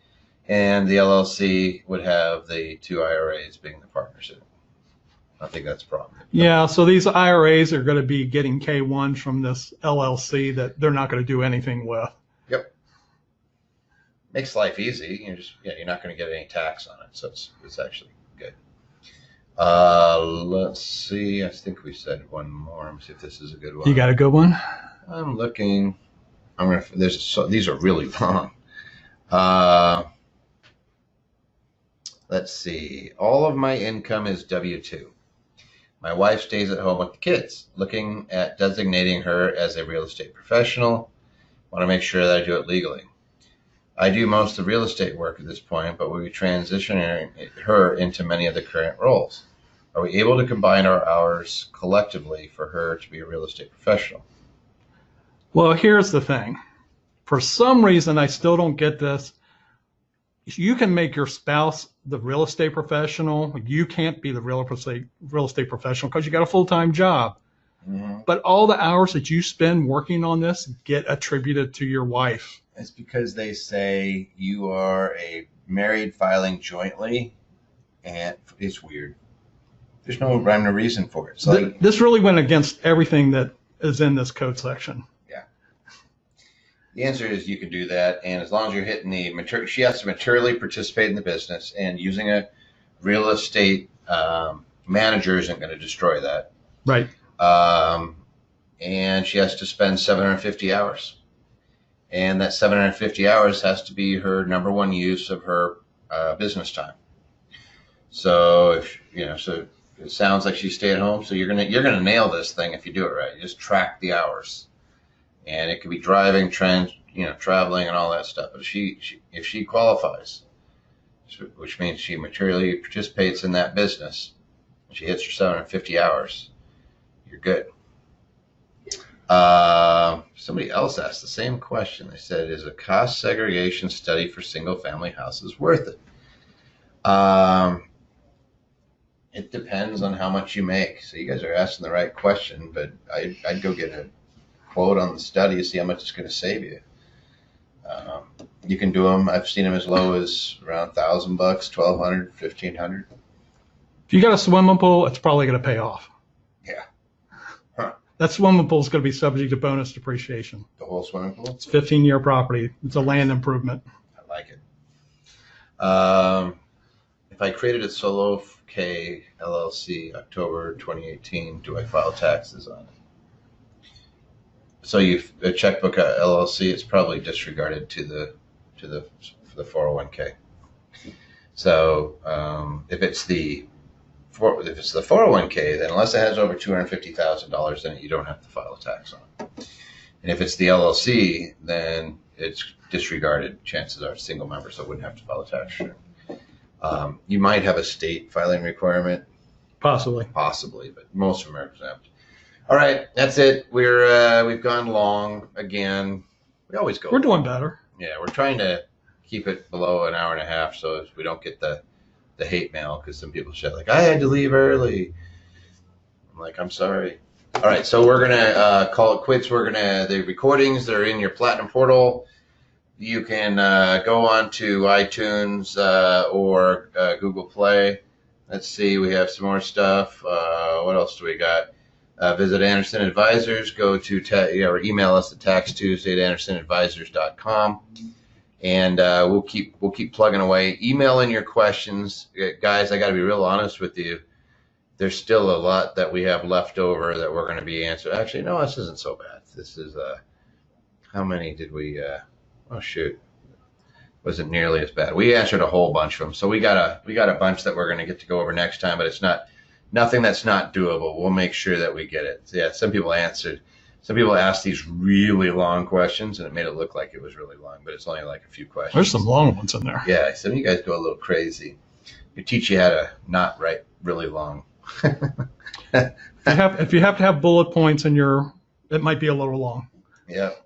and the LLC would have the 2 IRAs being the partnership. I think that's a problem. Yeah, so these IRAs are going to be getting K1s from this LLC that they're not going to do anything with. Yep. Makes life easy. You're not going to get any tax on it, so it's actually good. Let's see. I think we said one more. Let me see if this is a good one. You got a good one? I'm looking. These are really long. Let's see. All of my income is W-2. My wife stays at home with the kids. Looking at designating her as a real estate professional. Want to make sure that I do it legally. I do most of the real estate work at this point, but we'll be transitioning her into many of the current roles. Are we able to combine our hours collectively for her to be a real estate professional? Well, here's the thing. For some reason, I still don't get this. You can make your spouse the real estate professional. You can't be the real estate professional because you got a full-time job. Mm-hmm. But all the hours that you spend working on this get attributed to your wife. It's because they say you are a married filing jointly, and it's weird. There's no rhyme or reason for it. So this really went against everything that is in this code section. Yeah. The answer is you can do that, and as long as you're hitting she has to materially participate in the business, and using a real estate manager isn't going to destroy that. Right. And she has to spend 750 hours. And that 750 hours has to be her number one use of her business time. So so it sounds like she's stay at home. So you're gonna nail this thing if you do it right. You just track the hours, and it could be driving, traveling, and all that stuff. But if she qualifies, which means she materially participates in that business, she hits her 750 hours, you're good. Somebody else asked the same question. They said, is a cost segregation study for single family houses worth it? It depends on how much you make. So you guys are asking the right question, but I'd go get a quote on the study to see how much it's going to save you. You can do them. I've seen them as low as around $1,000, $1,200, $1,500. If you got a swimming pool, it's probably going to pay off. Yeah. That swimming pool is going to be subject to bonus depreciation. The whole swimming pool? It's 15-year property. It's a land improvement. I like it. If I created a Solo K LLC October 2018, do I file taxes on it? So a checkbook LLC, it's probably disregarded to the 401k. So if it's the 401k, then unless it has over $250,000 in it, you don't have to file a tax on it. And if it's the LLC, then it's disregarded. Chances are single member, so it wouldn't have to file a tax return. You might have a state filing requirement. Possibly, but most of them are exempt. All right, that's it. We've gone long again. We always go. We're doing better. Yeah, we're trying to keep it below an hour and a half so we don't get the hate mail, because some people say, like, I had to leave early. I'm like, I'm sorry. All right, so we're going to call it quits. The recordings that are in your Platinum portal, you can go on to iTunes or Google Play. Let's see, we have some more stuff. What else do we got? Visit Anderson Advisors. Go to or email us at taxtuesday@andersonadvisors.com. And we'll keep plugging away. Email in your questions, guys. I got to be real honest with you. There's still a lot that we have left over that we're going to be answering. Actually, no, this isn't so bad. This is how many did we? Oh shoot, wasn't nearly as bad. We answered a whole bunch of them, so we got a bunch that we're going to get to go over next time. But it's nothing that's not doable. We'll make sure that we get it. So yeah, some people asked these really long questions, and it made it look like it was really long, but it's only like a few questions. There's some long ones in there. Yeah, some of you guys go a little crazy. We teach you how to not write really long. If you have to have bullet points in it might be a little long. Yep.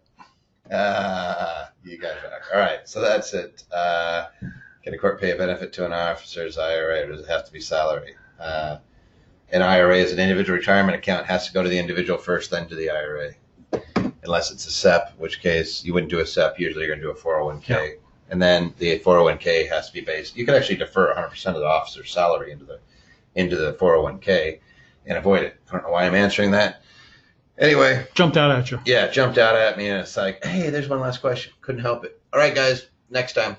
You guys rock. All right, so that's it. Can a court pay a benefit to an officer's IRA, or does it have to be salary? An IRA is an individual retirement account. It has to go to the individual first, then to the IRA. Unless it's a SEP, in which case you wouldn't do a SEP. Usually you're going to do a 401k. Yeah. And then the 401k has to be based. You can actually defer 100% of the officer's salary into the 401k and avoid it. I don't know why I'm answering that. Anyway. Jumped out at you. Yeah, jumped out at me, and it's like, hey, there's one last question. Couldn't help it. All right, guys, next time.